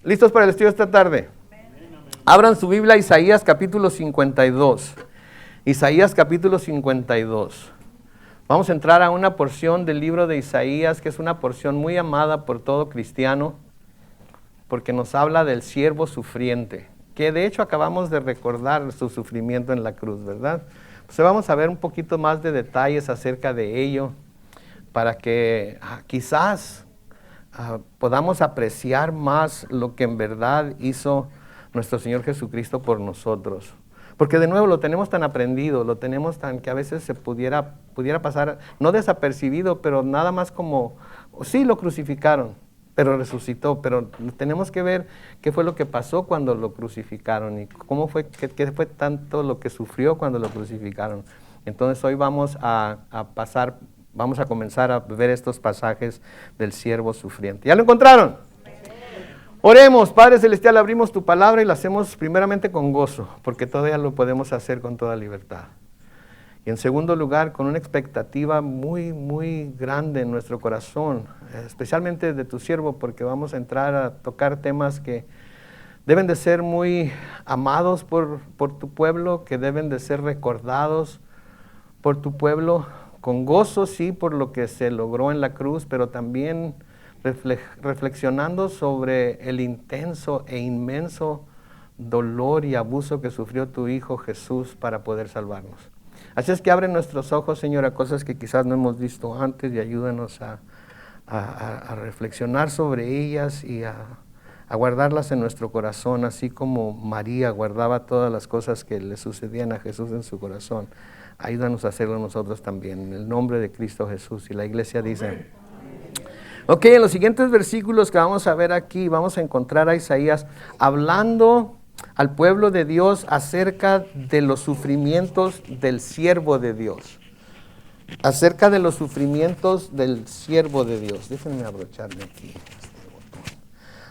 ¿Listos para el estudio esta tarde? Abran su Biblia a Isaías capítulo 52. Isaías capítulo 52. Vamos a entrar a una porción del libro de Isaías que es una porción muy amada por todo cristiano, porque nos habla del siervo sufriente, que de hecho acabamos de recordar su sufrimiento en la cruz, ¿verdad? Pues vamos a ver un poquito más de detalles acerca de ello, para que quizás podamos apreciar más lo que en verdad hizo nuestro Señor Jesucristo por nosotros. Porque de nuevo lo tenemos tan aprendido, lo tenemos tan que a veces se pudiera pasar, no desapercibido, pero nada más como, sí lo crucificaron, pero resucitó, pero tenemos que ver qué fue lo que pasó cuando lo crucificaron y cómo fue, qué fue tanto lo que sufrió cuando lo crucificaron. Entonces hoy vamos vamos a comenzar a ver estos pasajes del siervo sufriente. ¿Ya lo encontraron? Oremos. Padre Celestial, abrimos tu palabra y la hacemos primeramente con gozo, porque todavía lo podemos hacer con toda libertad. Y en segundo lugar, con una expectativa muy, muy grande en nuestro corazón, especialmente de tu siervo, porque vamos a entrar a tocar temas que deben de ser muy amados por tu pueblo, que deben de ser recordados por tu pueblo, con gozo, sí, por lo que se logró en la cruz, pero también reflexionando sobre el intenso e inmenso dolor y abuso que sufrió tu Hijo Jesús para poder salvarnos. Así es que abre nuestros ojos, Señor, a cosas que quizás no hemos visto antes y ayúdanos a reflexionar sobre ellas y a guardarlas en nuestro corazón, así como María guardaba todas las cosas que le sucedían a Jesús en su corazón. Ayúdanos a hacerlo nosotros también, en el nombre de Cristo Jesús. Y la iglesia dice, ok, en los siguientes versículos que vamos a ver aquí, vamos a encontrar a Isaías hablando al pueblo de Dios acerca de los sufrimientos del siervo de Dios. Acerca de los sufrimientos del siervo de Dios. Déjenme abrocharme aquí.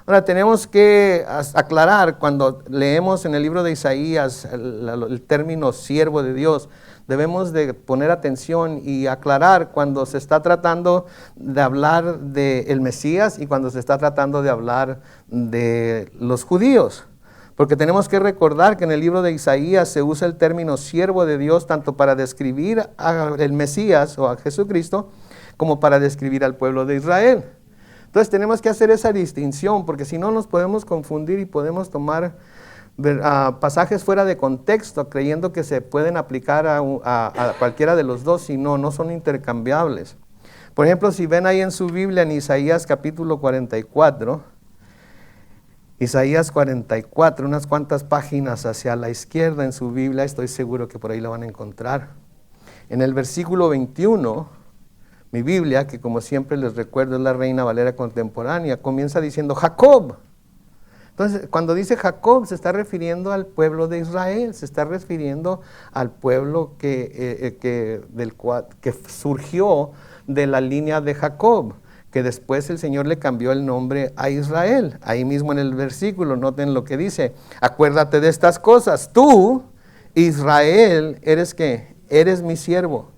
Ahora tenemos que aclarar, cuando leemos en el libro de Isaías el término siervo de Dios, debemos de poner atención y aclarar cuando se está tratando de hablar del Mesías y cuando se está tratando de hablar de los judíos. Porque tenemos que recordar que en el libro de Isaías se usa el término siervo de Dios tanto para describir al Mesías o a Jesucristo como para describir al pueblo de Israel. Entonces tenemos que hacer esa distinción, porque si no nos podemos confundir y podemos tomar pasajes fuera de contexto, creyendo que se pueden aplicar a cualquiera de los dos, y no son intercambiables. Por ejemplo, si ven ahí en su Biblia en Isaías capítulo 44, Isaías 44, unas cuantas páginas hacia la izquierda en su Biblia, estoy seguro que por ahí la van a encontrar. En el versículo 21, mi Biblia, que como siempre les recuerdo es la Reina Valera contemporánea, comienza diciendo Jacob. Entonces, cuando dice Jacob, se está refiriendo al pueblo de Israel, se está refiriendo al pueblo que surgió de la línea de Jacob, que después el Señor le cambió el nombre a Israel. Ahí mismo en el versículo, noten lo que dice, acuérdate de estas cosas, tú, Israel, eres mi siervo.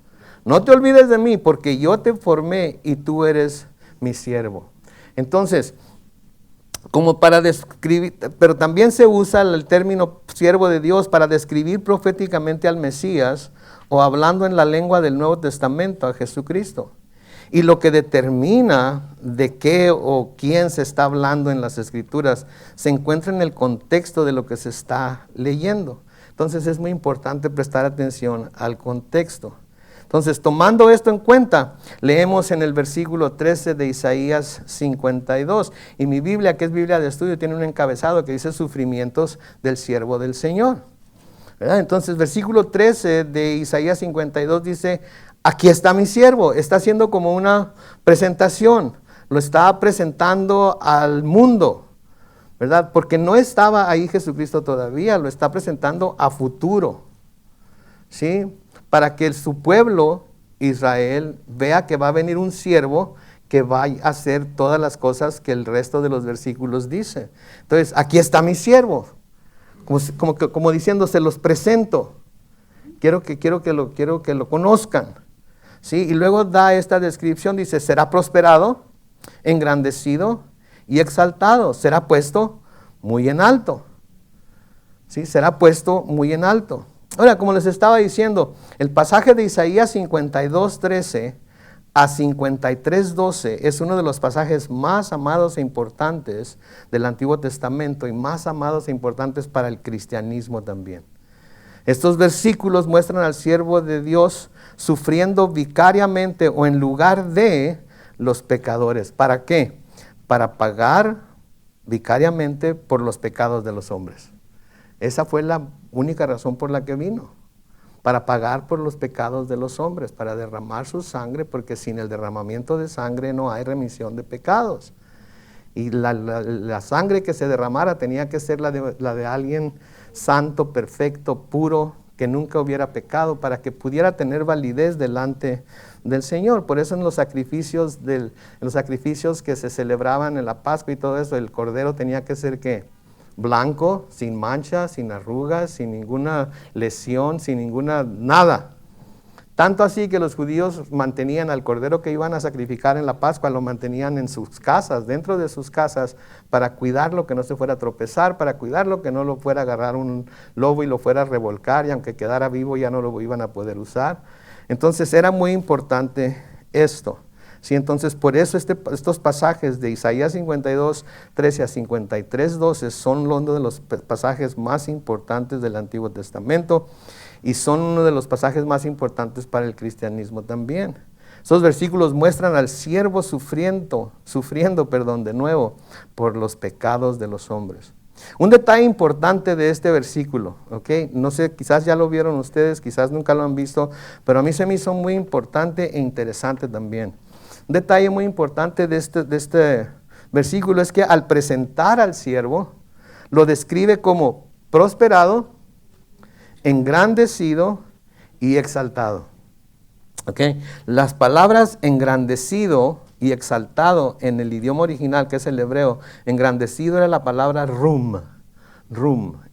No te olvides de mí, porque yo te formé y tú eres mi siervo. Entonces, como para describir, pero también se usa el término siervo de Dios para describir proféticamente al Mesías o hablando en la lengua del Nuevo Testamento a Jesucristo. Y lo que determina de qué o quién se está hablando en las Escrituras se encuentra en el contexto de lo que se está leyendo. Entonces es muy importante prestar atención al contexto. Entonces, tomando esto en cuenta, leemos en el versículo 13 de Isaías 52. Y mi Biblia, que es Biblia de estudio, tiene un encabezado que dice sufrimientos del siervo del Señor. ¿Verdad? Entonces, versículo 13 de Isaías 52 dice, aquí está mi siervo. Está haciendo como una presentación. Lo está presentando al mundo, ¿verdad? Porque no estaba ahí Jesucristo todavía, lo está presentando a futuro, ¿sí? Para que su pueblo, Israel, vea que va a venir un siervo que va a hacer todas las cosas que el resto de los versículos dice. Entonces, aquí está mi siervo, como diciendo, se los presento. Quiero que lo conozcan. ¿Sí? Y luego da esta descripción, dice, será prosperado, engrandecido y exaltado, será puesto muy en alto. ¿Sí? Será puesto muy en alto. Ahora, como les estaba diciendo, el pasaje de Isaías 52:13 a 53:12 es uno de los pasajes más amados e importantes del Antiguo Testamento y más amados e importantes para el cristianismo también. Estos versículos muestran al siervo de Dios sufriendo vicariamente o en lugar de los pecadores. ¿Para qué? Para pagar vicariamente por los pecados de los hombres. Esa fue la única razón por la que vino, para pagar por los pecados de los hombres, para derramar su sangre, porque sin el derramamiento de sangre no hay remisión de pecados. Y la sangre que se derramara tenía que ser la de alguien santo, perfecto, puro, que nunca hubiera pecado, para que pudiera tener validez delante del Señor. Por eso en los sacrificios que se celebraban en la Pascua y todo eso, el cordero tenía que ser ¿qué? Blanco, sin manchas, sin arrugas, sin ninguna lesión, sin ninguna nada. Tanto así que los judíos mantenían al cordero que iban a sacrificar en la Pascua, lo mantenían en sus casas, dentro de sus casas, para cuidarlo, que no se fuera a tropezar, para cuidarlo, que no lo fuera a agarrar un lobo y lo fuera a revolcar, y aunque quedara vivo ya no lo iban a poder usar. Entonces era muy importante esto. Sí, entonces por eso estos pasajes de Isaías 52:13 a 53:12 son uno de los pasajes más importantes del Antiguo Testamento y son uno de los pasajes más importantes para el cristianismo también. Esos versículos muestran al siervo sufriendo de nuevo por los pecados de los hombres. Un detalle importante de este versículo, ¿ok? No sé, quizás ya lo vieron ustedes, quizás nunca lo han visto, pero a mí se me hizo muy importante e interesante también. Un detalle muy importante de este versículo es que al presentar al siervo, lo describe como prosperado, engrandecido y exaltado. ¿Okay? Las palabras engrandecido y exaltado en el idioma original, que es el hebreo, engrandecido era la palabra rum,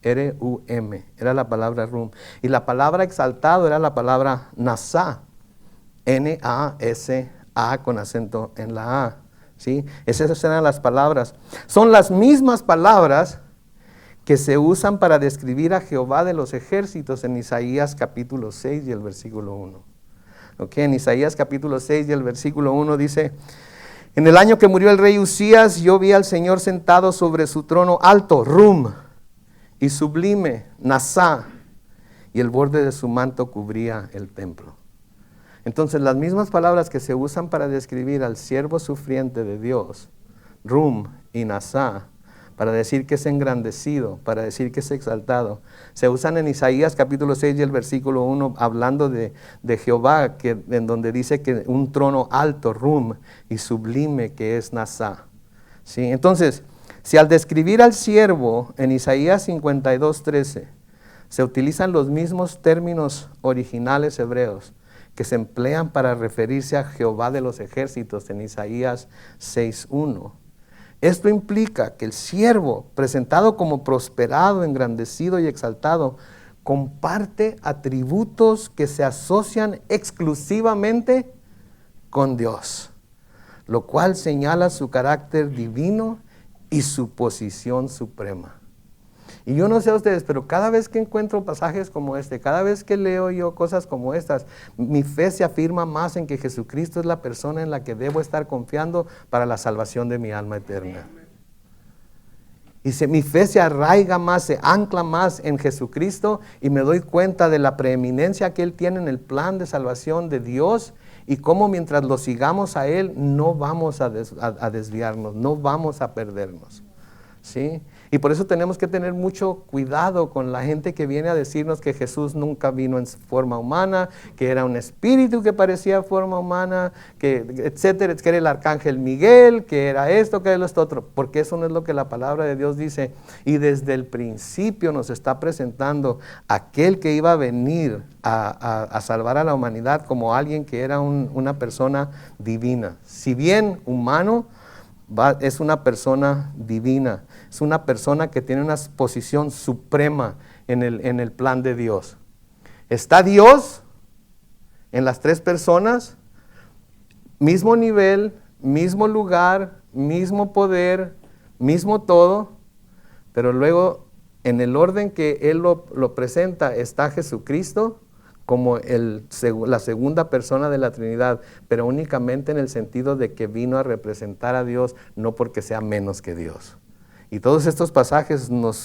R-U-M, era la palabra rum. Y la palabra exaltado era la palabra nasá, N-A-S-A, con acento en la A. ¿Sí? Esas eran las palabras. Son las mismas palabras que se usan para describir a Jehová de los ejércitos en Isaías capítulo 6 y el versículo 1. Okay, en Isaías capítulo 6 y el versículo 1 dice: en el año que murió el rey Usías, yo vi al Señor sentado sobre su trono alto, rum, y sublime, nasá, y el borde de su manto cubría el templo. Entonces las mismas palabras que se usan para describir al siervo sufriente de Dios, rum y nasá, para decir que es engrandecido, para decir que es exaltado, se usan en Isaías capítulo 6 y el versículo 1, hablando de Jehová, en donde dice que un trono alto, rum, y sublime, que es nasá. ¿Sí? Entonces, si al describir al siervo en Isaías 52:13 se utilizan los mismos términos originales hebreos que se emplean para referirse a Jehová de los ejércitos en Isaías 6:1, esto implica que el siervo, presentado como prosperado, engrandecido y exaltado, comparte atributos que se asocian exclusivamente con Dios, lo cual señala su carácter divino y su posición suprema. Y yo no sé a ustedes, pero cada vez que encuentro pasajes como este, cada vez que leo yo cosas como estas, mi fe se afirma más en que Jesucristo es la persona en la que debo estar confiando para la salvación de mi alma eterna. Y mi fe se arraiga más, se ancla más en Jesucristo y me doy cuenta de la preeminencia que Él tiene en el plan de salvación de Dios y cómo mientras lo sigamos a Él no vamos a desviarnos, no vamos a perdernos. ¿Sí? Y por eso tenemos que tener mucho cuidado con la gente que viene a decirnos que Jesús nunca vino en forma humana, que era un espíritu que parecía forma humana, que etcétera, que era el arcángel Miguel, que era esto, que era esto otro, porque eso no es lo que la palabra de Dios dice. Y desde el principio nos está presentando aquel que iba a venir a salvar a la humanidad como alguien que era una persona divina. Si bien humano, es una persona divina, es una persona que tiene una posición suprema en el plan de Dios. Está Dios en las tres personas, mismo nivel, mismo lugar, mismo poder, mismo todo, pero luego en el orden que él lo presenta está Jesucristo como la segunda persona de la Trinidad, pero únicamente en el sentido de que vino a representar a Dios, no porque sea menos que Dios. Y todos estos pasajes nos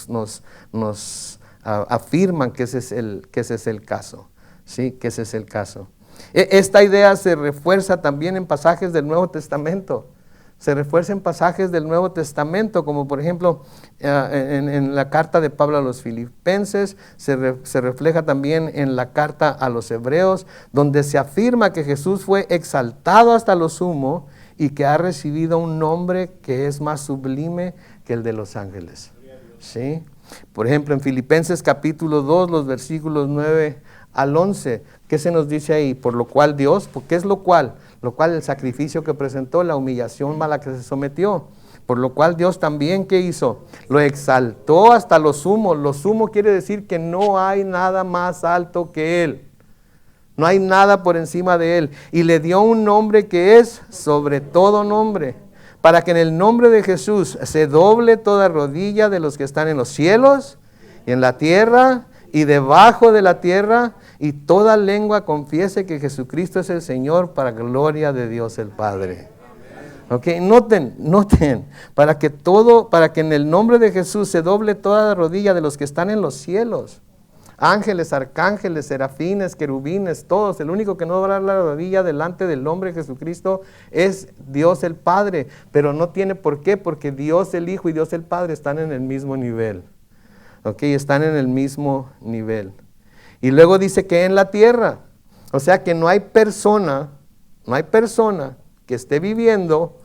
afirman que ese es el caso, ¿sí? Que ese es el caso. Esta idea se refuerza también en pasajes del Nuevo Testamento. Se refuerza en pasajes del Nuevo Testamento, como por ejemplo en la carta de Pablo a los Filipenses, se refleja también en la carta a los Hebreos, donde se afirma que Jesús fue exaltado hasta lo sumo y que ha recibido un nombre que es más sublime que el de los ángeles. ¿Sí? Por ejemplo, en Filipenses capítulo 2, los versículos 9 al 11, ¿qué se nos dice ahí? Por lo cual Dios, ¿qué es lo cual? Lo cual el sacrificio que presentó, la humillación a la que se sometió. Por lo cual Dios también, ¿qué hizo? Lo exaltó hasta lo sumo. Lo sumo quiere decir que no hay nada más alto que Él. No hay nada por encima de Él. Y le dio un nombre que es sobre todo nombre, para que en el nombre de Jesús se doble toda rodilla de los que están en los cielos y en la tierra y debajo de la tierra, y toda lengua confiese que Jesucristo es el Señor, para gloria de Dios el Padre. Ok, noten, para que en el nombre de Jesús se doble toda rodilla de los que están en los cielos. Ángeles, arcángeles, serafines, querubines, todos. El único que no dobla la rodilla delante del nombre de Jesucristo es Dios el Padre. Pero no tiene por qué, porque Dios el Hijo y Dios el Padre están en el mismo nivel. Ok, están en el mismo nivel. Y luego dice que en la tierra, o sea que no hay persona que esté viviendo,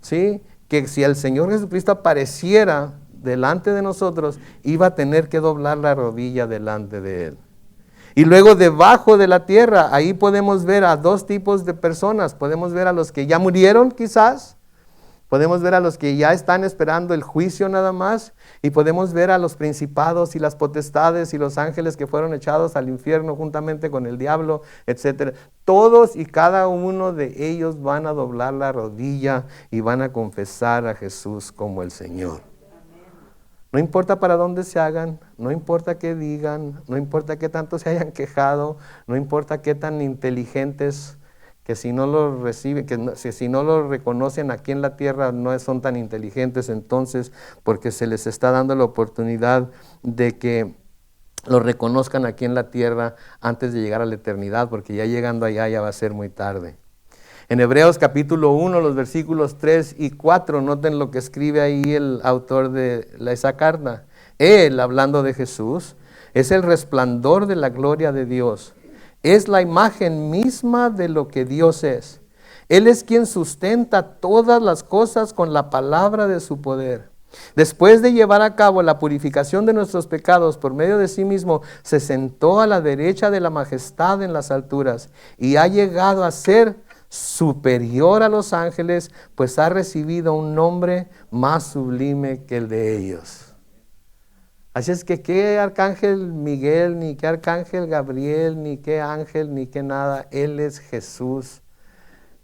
¿sí? Que si el Señor Jesucristo apareciera delante de nosotros, iba a tener que doblar la rodilla delante de Él. Y luego debajo de la tierra, ahí podemos ver a dos tipos de personas. Podemos ver a los que ya murieron quizás, podemos ver a los que ya están esperando el juicio nada más, y podemos ver a los principados y las potestades y los ángeles que fueron echados al infierno juntamente con el diablo, etc. Todos y cada uno de ellos van a doblar la rodilla y van a confesar a Jesús como el Señor. No importa para dónde se hagan, no importa qué digan, no importa qué tanto se hayan quejado, no importa qué tan inteligentes, que si no lo reciben, si no lo reconocen aquí en la tierra, no son tan inteligentes entonces, porque se les está dando la oportunidad de que lo reconozcan aquí en la tierra antes de llegar a la eternidad, porque ya llegando allá ya va a ser muy tarde. En Hebreos capítulo 1, los versículos 3 y 4, noten lo que escribe ahí el autor de esa carta. Él, hablando de Jesús, es el resplandor de la gloria de Dios. Es la imagen misma de lo que Dios es. Él es quien sustenta todas las cosas con la palabra de su poder. Después de llevar a cabo la purificación de nuestros pecados por medio de sí mismo, se sentó a la derecha de la majestad en las alturas y ha llegado a ser superior a los ángeles, pues ha recibido un nombre más sublime que el de ellos. Así es que qué arcángel Miguel, ni qué arcángel Gabriel, ni qué ángel, ni qué nada. Él es Jesús,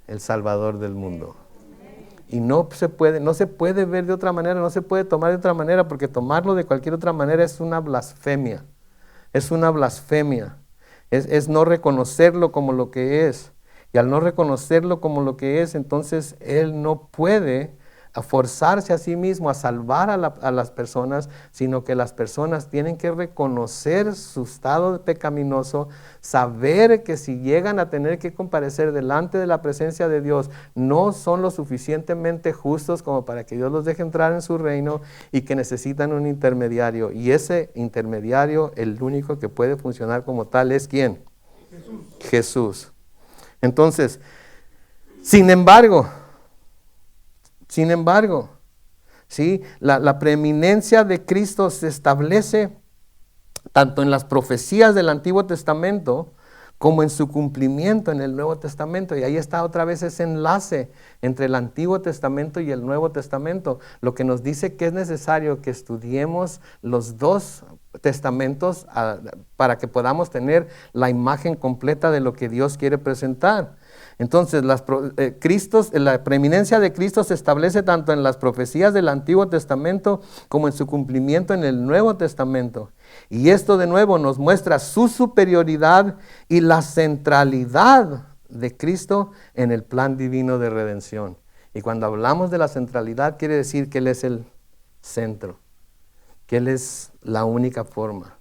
el Salvador del mundo. Y no se puede ver de otra manera, no se puede tomar de otra manera, porque tomarlo de cualquier otra manera es una blasfemia. Es una blasfemia. Es no reconocerlo como lo que es. Y al no reconocerlo como lo que es, entonces Él no puede forzarse a sí mismo a salvar a las personas, sino que las personas tienen que reconocer su estado pecaminoso, saber que si llegan a tener que comparecer delante de la presencia de Dios, no son lo suficientemente justos como para que Dios los deje entrar en su reino, y que necesitan un intermediario. Y ese intermediario, el único que puede funcionar como tal, es ¿quién? Jesús. Entonces, sin embargo, ¿sí? La preeminencia de Cristo se establece tanto en las profecías del Antiguo Testamento como en su cumplimiento en el Nuevo Testamento. Y ahí está otra vez ese enlace entre el Antiguo Testamento y el Nuevo Testamento, lo que nos dice que es necesario que estudiemos los dos testamentos para que podamos tener la imagen completa de lo que Dios quiere presentar. Entonces, la preeminencia de Cristo se establece tanto en las profecías del Antiguo Testamento como en su cumplimiento en el Nuevo Testamento. Y esto de nuevo nos muestra su superioridad y la centralidad de Cristo en el plan divino de redención. Y cuando hablamos de la centralidad, quiere decir que Él es el centro, que Él es la única forma,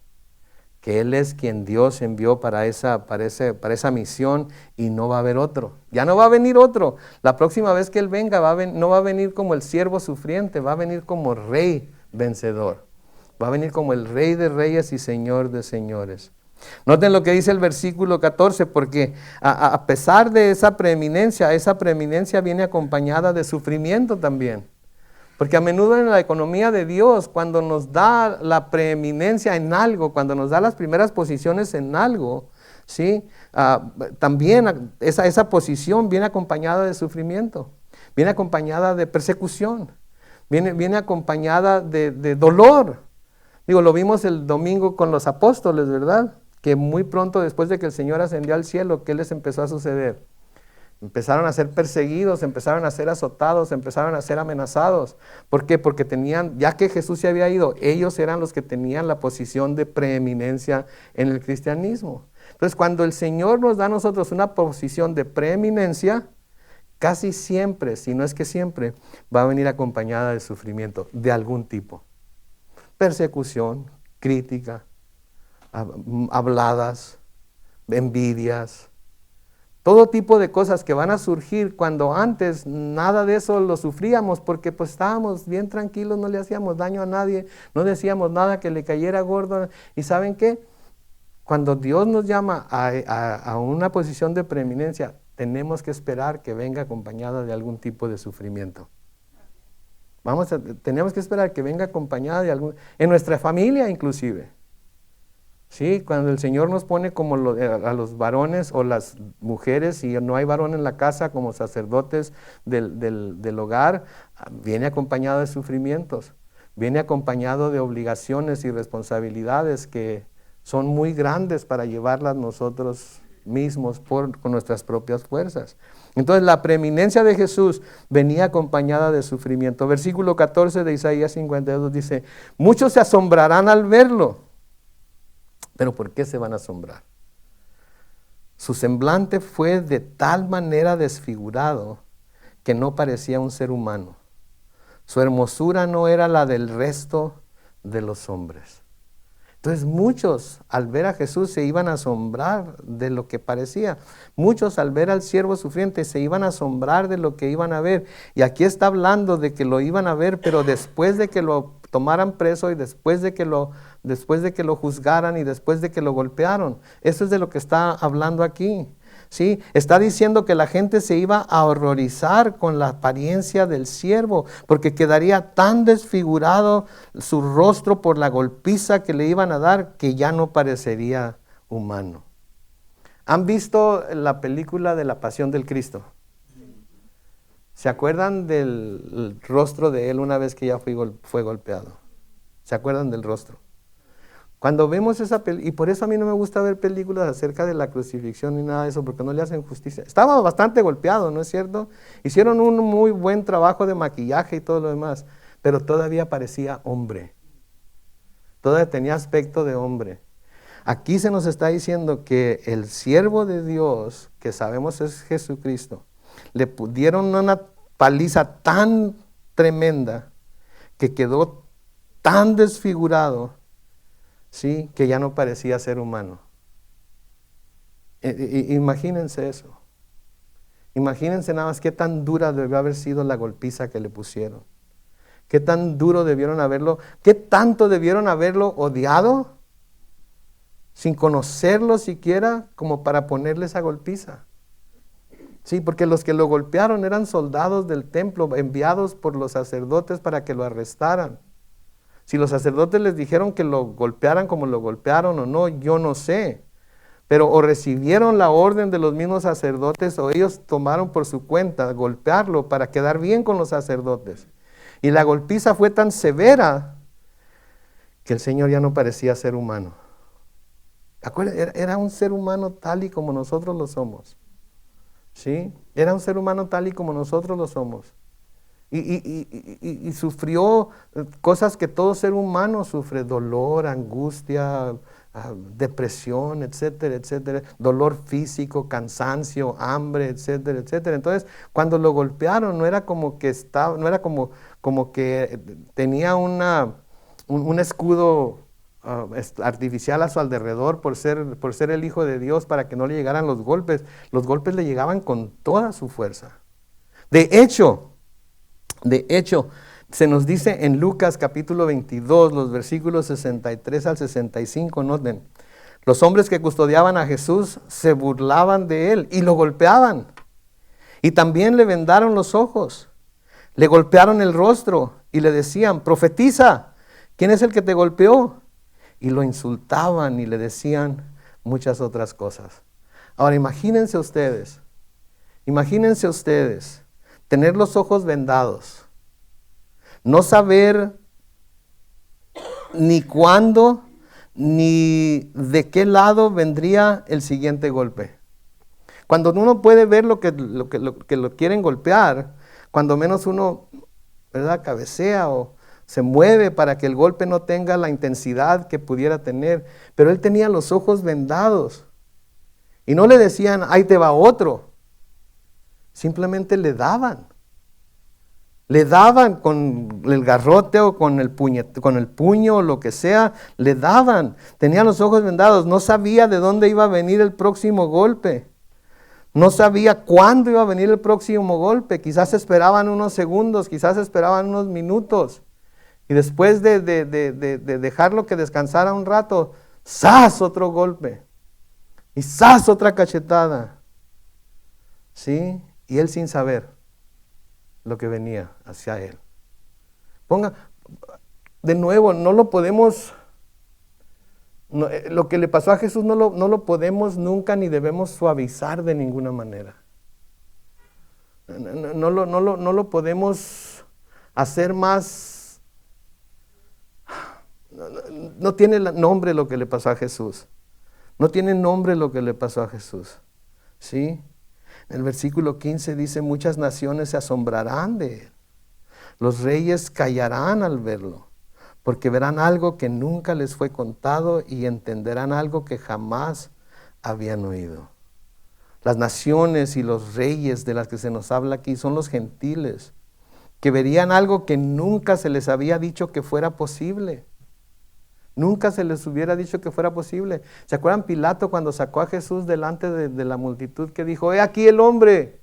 que Él es quien Dios envió para esa misión y no va a haber otro. Ya no va a venir otro. La próxima vez que Él venga no va a venir como el siervo sufriente, va a venir como rey vencedor. Va a venir como el Rey de Reyes y Señor de Señores. Noten lo que dice el versículo 14, porque a pesar de esa preeminencia viene acompañada de sufrimiento también. Porque a menudo en la economía de Dios, cuando nos da la preeminencia en algo, cuando nos da las primeras posiciones en algo, ¿sí? También esa posición viene acompañada de sufrimiento, viene acompañada de persecución, viene acompañada de dolor. Digo, lo vimos el domingo con los apóstoles, ¿verdad? Que muy pronto después de que el Señor ascendió al cielo, ¿qué les empezó a suceder? Empezaron a ser perseguidos, empezaron a ser azotados, empezaron a ser amenazados. ¿Por qué? Porque ya que Jesús se había ido, ellos eran los que tenían la posición de preeminencia en el cristianismo. Entonces, cuando el Señor nos da a nosotros una posición de preeminencia, casi siempre, si no es que siempre, va a venir acompañada de sufrimiento de algún tipo. Persecución, crítica, habladas, envidias, todo tipo de cosas que van a surgir cuando antes nada de eso lo sufríamos porque pues estábamos bien tranquilos, no le hacíamos daño a nadie, no decíamos nada que le cayera gordo. ¿Y saben qué? Cuando Dios nos llama a una posición de preeminencia, tenemos que esperar que venga acompañada de algún tipo de sufrimiento. Tenemos que esperar que venga acompañada de en nuestra familia inclusive. Sí, cuando el Señor nos pone como a los varones o las mujeres, y no hay varón en la casa como sacerdotes del hogar, viene acompañado de sufrimientos, viene acompañado de obligaciones y responsabilidades que son muy grandes para llevarlas nosotros mismos con nuestras propias fuerzas. Entonces la preeminencia de Jesús venía acompañada de sufrimiento. Versículo 14 de Isaías 52 dice, muchos se asombrarán al verlo. Pero ¿por qué se van a asombrar? Su semblante fue de tal manera desfigurado que no parecía un ser humano. Su hermosura no era la del resto de los hombres. Entonces muchos al ver a Jesús se iban a asombrar de lo que parecía. Muchos al ver al siervo sufriente se iban a asombrar de lo que iban a ver. Y aquí está hablando de que lo iban a ver, pero después de que lo tomaran preso y después de que lo juzgaran y después de que lo golpearon. Eso es de lo que está hablando aquí. ¿Sí? Está diciendo que la gente se iba a horrorizar con la apariencia del siervo, porque quedaría tan desfigurado su rostro por la golpiza que le iban a dar, que ya no parecería humano. ¿Han visto la película de la Pasión del Cristo? ¿Se acuerdan del rostro de él una vez que ya fue golpeado? ¿Se acuerdan del rostro? Cuando vemos esa película, y por eso a mí no me gusta ver películas acerca de la crucifixión ni nada de eso, porque no le hacen justicia. Estaba bastante golpeado, ¿no es cierto? Hicieron un muy buen trabajo de maquillaje y todo lo demás, pero todavía parecía hombre. Todavía tenía aspecto de hombre. Aquí se nos está diciendo que el siervo de Dios, que sabemos es Jesucristo, le dieron una paliza tan tremenda que quedó tan desfigurado, ¿sí? Que ya no parecía ser humano. Imagínense eso. Imagínense nada más qué tan dura debió haber sido la golpiza que le pusieron. Qué tan duro debieron haberlo, qué tanto debieron haberlo odiado, sin conocerlo siquiera, como para ponerle esa golpiza. Sí, porque los que lo golpearon eran soldados del templo, enviados por los sacerdotes para que lo arrestaran. Si los sacerdotes les dijeron que lo golpearan como lo golpearon o no, yo no sé. Pero o recibieron la orden de los mismos sacerdotes o ellos tomaron por su cuenta golpearlo para quedar bien con los sacerdotes. Y la golpiza fue tan severa que el Señor ya no parecía ser humano. Era un ser humano tal y como nosotros lo somos. ¿sí? Era un ser humano tal y como nosotros lo somos. Y sufrió cosas que todo ser humano sufre: dolor, angustia, depresión, etcétera, etcétera, dolor físico, cansancio, hambre, etcétera, etcétera. Entonces, cuando lo golpearon, no era como que estaba, no era como que tenía un escudo artificial a su alrededor por ser el Hijo de Dios, para que no le llegaran los golpes. Los golpes le llegaban con toda su fuerza. De hecho, se nos dice en Lucas capítulo 22, los versículos 63 al 65, noten: los hombres que custodiaban a Jesús se burlaban de él y lo golpeaban. Y también le vendaron los ojos, le golpearon el rostro y le decían: profetiza, ¿quién es el que te golpeó? Y lo insultaban y le decían muchas otras cosas. Ahora imagínense ustedes tener los ojos vendados, no saber ni cuándo ni de qué lado vendría el siguiente golpe. Cuando uno puede ver lo que lo quieren golpear, cuando menos uno, ¿verdad?, cabecea o se mueve para que el golpe no tenga la intensidad que pudiera tener. Pero él tenía los ojos vendados y no le decían: ahí te va otro. Simplemente le daban con el garrote o con el puño o lo que sea, le daban. Tenía los ojos vendados, no sabía de dónde iba a venir el próximo golpe. No sabía cuándo iba a venir el próximo golpe. Quizás esperaban unos segundos, quizás esperaban unos minutos. Y después de dejarlo que descansara un rato, ¡zas!, otro golpe. Y ¡zas!, otra cachetada. ¿Sí? Y él sin saber lo que venía hacia él. De nuevo, no lo podemos, lo que le pasó a Jesús no lo podemos nunca ni debemos suavizar de ninguna manera. No lo podemos hacer más. No tiene nombre lo que le pasó a Jesús. No tiene nombre lo que le pasó a Jesús. ¿Sí? El versículo 15 dice: muchas naciones se asombrarán de él. Los reyes callarán al verlo, porque verán algo que nunca les fue contado y entenderán algo que jamás habían oído. Las naciones y los reyes de las que se nos habla aquí son los gentiles, que verían algo que nunca se les había dicho que fuera posible. Nunca se les hubiera dicho que fuera posible. ¿Se acuerdan Pilato cuando sacó a Jesús delante de la multitud, que dijo: he aquí el hombre?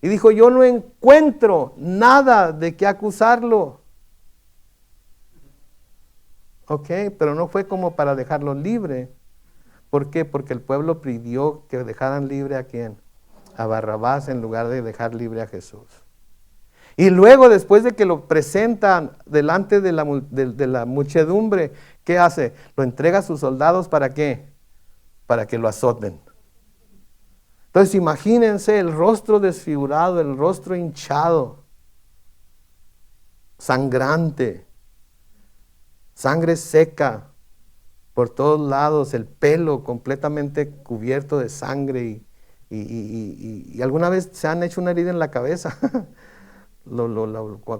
Y dijo: yo no encuentro nada de qué acusarlo. Ok, pero no fue como para dejarlo libre. ¿Por qué? Porque el pueblo pidió que dejaran libre ¿a quién? A Barrabás, en lugar de dejar libre a Jesús. Y luego, después de que lo presentan delante de la muchedumbre, ¿qué hace? Lo entrega a sus soldados, ¿para qué? Para que lo azoten. Entonces imagínense el rostro desfigurado, el rostro hinchado, sangrante, sangre seca por todos lados, el pelo completamente cubierto de sangre. ¿Y alguna vez se han hecho una herida en la cabeza?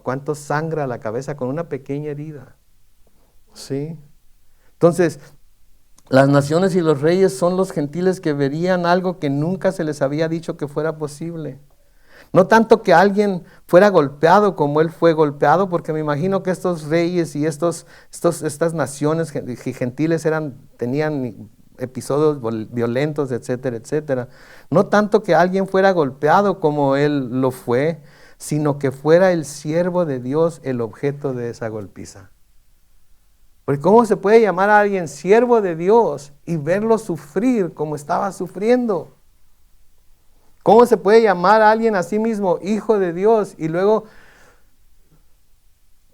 ¿Cuánto sangra la cabeza con una pequeña herida? ¿Sí? Entonces, las naciones y los reyes son los gentiles que verían algo que nunca se les había dicho que fuera posible. No tanto que alguien fuera golpeado como él fue golpeado, porque me imagino que estos reyes y estas naciones gentiles tenían episodios violentos, etcétera, etcétera. No tanto que alguien fuera golpeado como él lo fue, sino que fuera el siervo de Dios el objeto de esa golpiza. Porque ¿cómo se puede llamar a alguien siervo de Dios y verlo sufrir como estaba sufriendo? ¿Cómo se puede llamar a alguien a sí mismo hijo de Dios y luego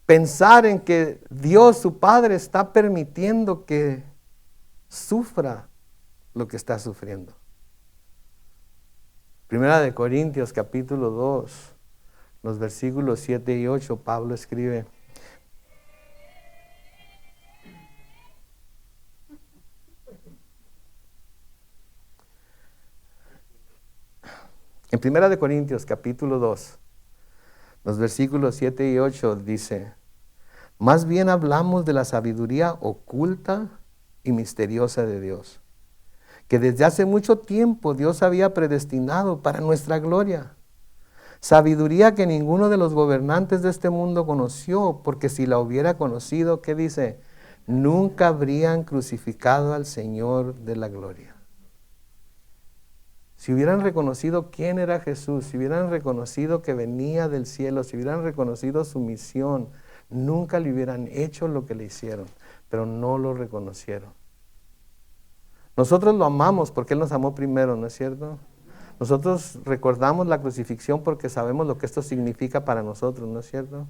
pensar en que Dios, su Padre, está permitiendo que sufra lo que está sufriendo? Primera de Corintios capítulo 2, los versículos 7 y 8, Pablo escribe: En 1 capítulo 2, los versículos 7 y 8 dice: más bien hablamos de la sabiduría oculta y misteriosa de Dios, que desde hace mucho tiempo Dios había predestinado para nuestra gloria. Sabiduría que ninguno de los gobernantes de este mundo conoció, porque si la hubiera conocido, ¿qué dice? Nunca habrían crucificado al Señor de la gloria. Si hubieran reconocido quién era Jesús, si hubieran reconocido que venía del cielo, si hubieran reconocido su misión, nunca le hubieran hecho lo que le hicieron, pero no lo reconocieron. Nosotros lo amamos porque Él nos amó primero, ¿no es cierto? Nosotros recordamos la crucifixión porque sabemos lo que esto significa para nosotros, ¿no es cierto?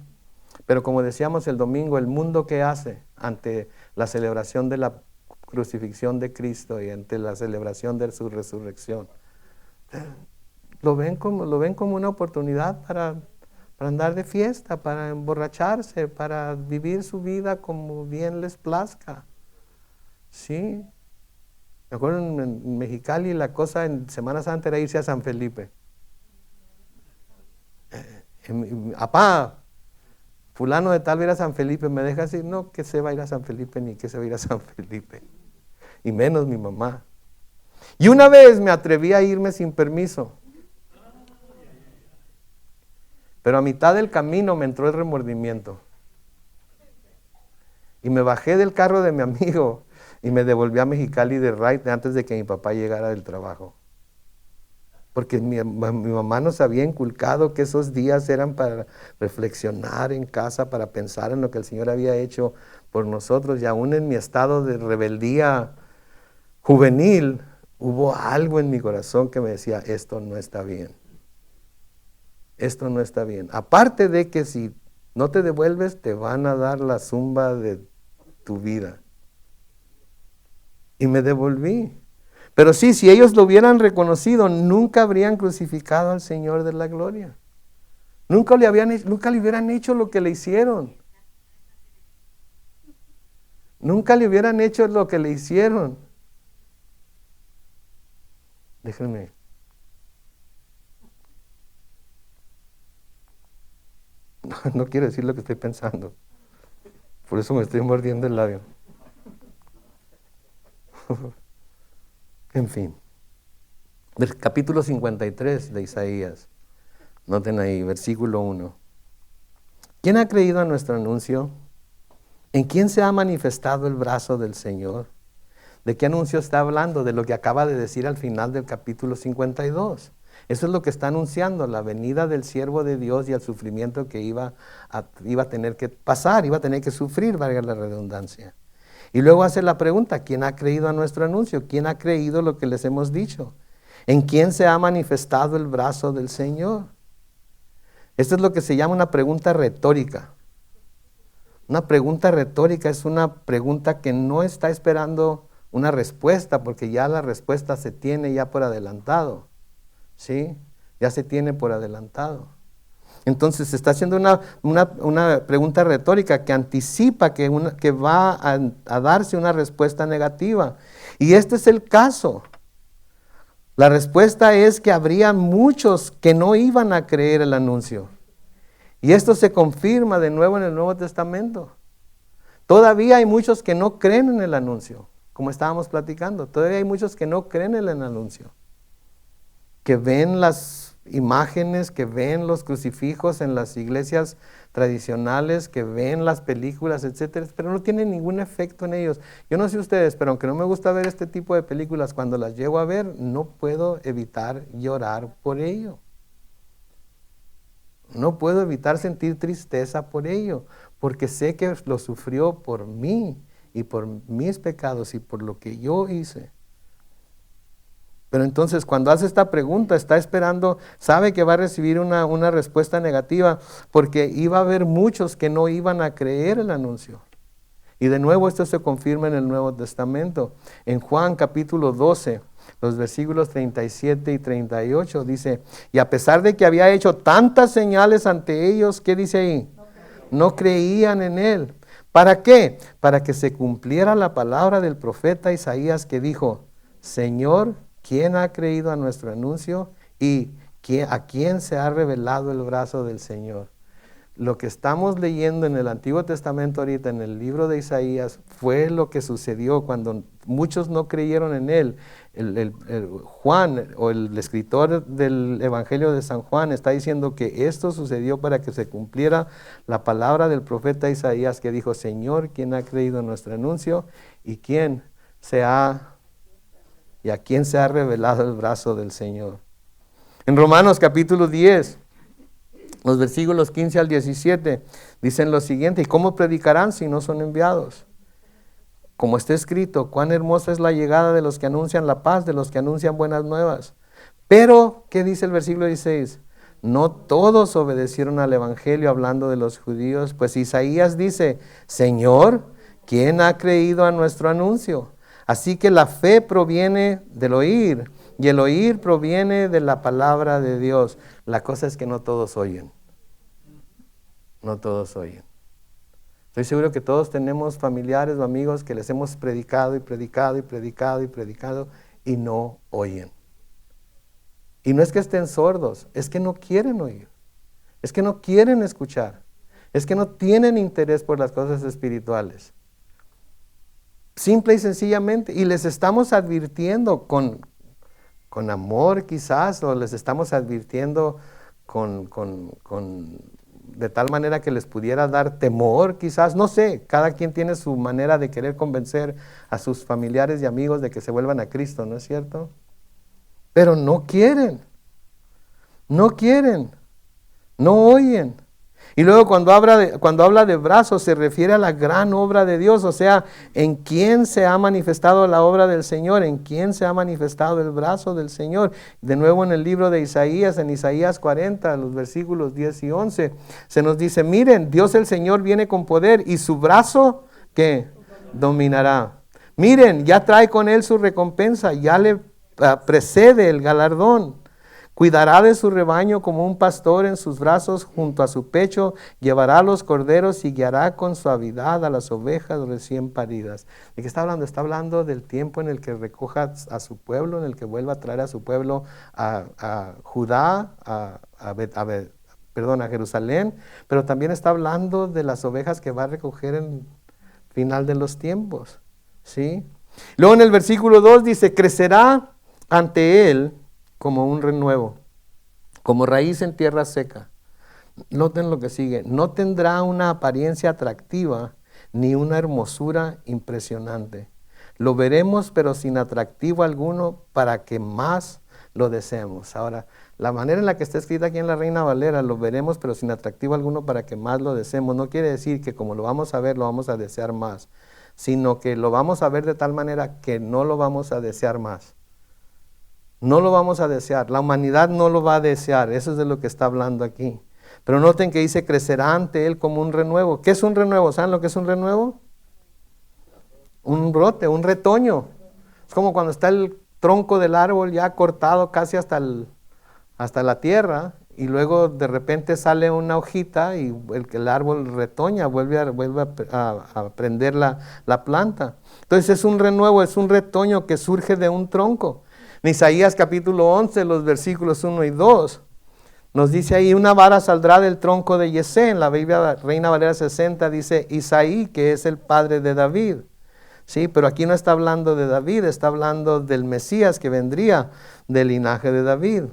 Pero como decíamos el domingo, el mundo ¿qué hace ante la celebración de la crucifixión de Cristo y ante la celebración de su resurrección? Lo ven como una oportunidad para andar de fiesta, para emborracharse, para vivir su vida como bien les plazca. ¿Sí? Me acuerdo en Mexicali la cosa en Semana Santa era irse a San Felipe. Apá, fulano de tal va a ir a San Felipe, me deja decir, no, que se va a ir a San Felipe, ni que se va a ir a San Felipe. Y menos mi mamá. Y una vez me atreví a irme sin permiso. Pero a mitad del camino me entró el remordimiento. Y me bajé del carro de mi amigo y me devolví a Mexicali de raite antes de que mi papá llegara del trabajo. Porque mi mamá nos había inculcado que esos días eran para reflexionar en casa, para pensar en lo que el Señor había hecho por nosotros. Y aún en mi estado de rebeldía juvenil, hubo algo en mi corazón que me decía, esto no está bien. Esto no está bien. Aparte de que si no te devuelves, te van a dar la zumba de tu vida. Y me devolví. Pero sí, si ellos lo hubieran reconocido, nunca habrían crucificado al Señor de la gloria. Nunca le hubieran hecho lo que le hicieron. Nunca le hubieran hecho lo que le hicieron. Déjenme. No quiero decir lo que estoy pensando. Por eso me estoy mordiendo el labio. En fin. Capítulo 53 de Isaías. Noten ahí, versículo 1. ¿Quién ha creído a nuestro anuncio? ¿En quién se ha manifestado el brazo del Señor? ¿De qué anuncio está hablando? De lo que acaba de decir al final del capítulo 52. Eso es lo que está anunciando, la venida del siervo de Dios y el sufrimiento que iba a tener que pasar, iba a tener que sufrir, valga la redundancia. Y luego hace la pregunta, ¿quién ha creído a nuestro anuncio? ¿Quién ha creído lo que les hemos dicho? ¿En quién se ha manifestado el brazo del Señor? Esto es lo que se llama una pregunta retórica. Una pregunta retórica es una pregunta que no está esperando una respuesta, porque ya la respuesta se tiene ya por adelantado. ¿Sí? Ya se tiene por adelantado. Entonces se está haciendo una pregunta retórica que anticipa que va a darse una respuesta negativa. Y este es el caso. La respuesta es que habría muchos que no iban a creer el anuncio. Y esto se confirma de nuevo en el Nuevo Testamento. Todavía hay muchos que no creen en el anuncio, como estábamos platicando. Todavía hay muchos que no creen en el anuncio. Que ven las imágenes, que ven los crucifijos en las iglesias tradicionales, que ven las películas, etcétera, pero no tienen ningún efecto en ellos. Yo no sé ustedes, pero aunque no me gusta ver este tipo de películas, cuando las llego a ver, no puedo evitar llorar por ello. No puedo evitar sentir tristeza por ello, porque sé que lo sufrió por mí y por mis pecados y por lo que yo hice. Pero entonces cuando hace esta pregunta está esperando, sabe que va a recibir una respuesta negativa, porque iba a haber muchos que no iban a creer el anuncio. Y de nuevo esto se confirma en el Nuevo Testamento. En Juan capítulo 12, los versículos 37 y 38 dice, y a pesar de que había hecho tantas señales ante ellos, ¿qué dice ahí? No creían en él. ¿Para qué? Para que se cumpliera la palabra del profeta Isaías que dijo, Señor, ¿quién ha creído a nuestro anuncio? ¿Y ¿A quién se ha revelado el brazo del Señor? Lo que estamos leyendo en el Antiguo Testamento ahorita, en el libro de Isaías, fue lo que sucedió cuando muchos no creyeron en él. Juan, o el escritor del Evangelio de San Juan, está diciendo que esto sucedió para que se cumpliera la palabra del profeta Isaías, que dijo: Señor, ¿quién ha creído en nuestro anuncio? ¿Y a quién se ha revelado el brazo del Señor? En Romanos capítulo 10, los versículos 15 al 17, dicen lo siguiente: ¿y cómo predicarán si no son enviados? Como está escrito: cuán hermosa es la llegada de los que anuncian la paz, de los que anuncian buenas nuevas. Pero, ¿qué dice el versículo 16? No todos obedecieron al evangelio, hablando de los judíos, pues Isaías dice: Señor, ¿quién ha creído a nuestro anuncio? Así que la fe proviene del oír, y el oír proviene de la palabra de Dios. La cosa es que no todos oyen. No todos oyen. Estoy seguro que todos tenemos familiares o amigos que les hemos predicado y predicado y predicado y predicado y no oyen. Y no es que estén sordos, es que no quieren oír. Es que no quieren escuchar. Es que no tienen interés por las cosas espirituales. Simple y sencillamente. Y les estamos advirtiendo con amor quizás, o les estamos advirtiendo de tal manera que les pudiera dar temor quizás, no sé, cada quien tiene su manera de querer convencer a sus familiares y amigos de que se vuelvan a Cristo, ¿no es cierto? Pero no quieren, no oyen. Y luego cuando habla de brazos se refiere a la gran obra de Dios, o sea, en quién se ha manifestado la obra del Señor, en quién se ha manifestado el brazo del Señor. De nuevo en el libro de Isaías, en Isaías 40, los versículos 10 y 11, se nos dice: miren, Dios el Señor viene con poder y su brazo, ¿qué? Dominará. Miren, ya trae con él su recompensa, ya le precede el galardón. Cuidará de su rebaño como un pastor, en sus brazos junto a su pecho llevará a los corderos y guiará con suavidad a las ovejas recién paridas. ¿De qué está hablando? Está hablando del tiempo en el que recoja a su pueblo, en el que vuelva a traer a su pueblo a Judá, a Jerusalén, pero también está hablando de las ovejas que va a recoger en final de los tiempos, ¿sí? Luego en el versículo 2 dice: crecerá ante él como un renuevo, como raíz en tierra seca. Noten lo que sigue: no tendrá una apariencia atractiva ni una hermosura impresionante. Lo veremos, pero sin atractivo alguno, para que más lo deseemos. Ahora, la manera en la que está escrita aquí en la Reina Valera: lo veremos, pero sin atractivo alguno, para que más lo deseemos, no quiere decir que como lo vamos a ver, lo vamos a desear más, sino que lo vamos a ver de tal manera que no lo vamos a desear más. No lo vamos a desear, la humanidad no lo va a desear, eso es de lo que está hablando aquí. Pero noten que dice: crecerá ante él como un renuevo. ¿Qué es un renuevo? ¿Saben lo que es un renuevo? Un brote, un retoño. Es como cuando está el tronco del árbol ya cortado casi hasta la tierra, y luego de repente sale una hojita y el árbol retoña, vuelve a prender la planta. Entonces es un renuevo, es un retoño que surge de un tronco. En Isaías capítulo 11, los versículos 1 y 2, nos dice ahí: una vara saldrá del tronco de Yesé. En la Biblia Reina Valera 60 dice Isaí, que es el padre de David. Sí, pero aquí no está hablando de David, está hablando del Mesías que vendría del linaje de David.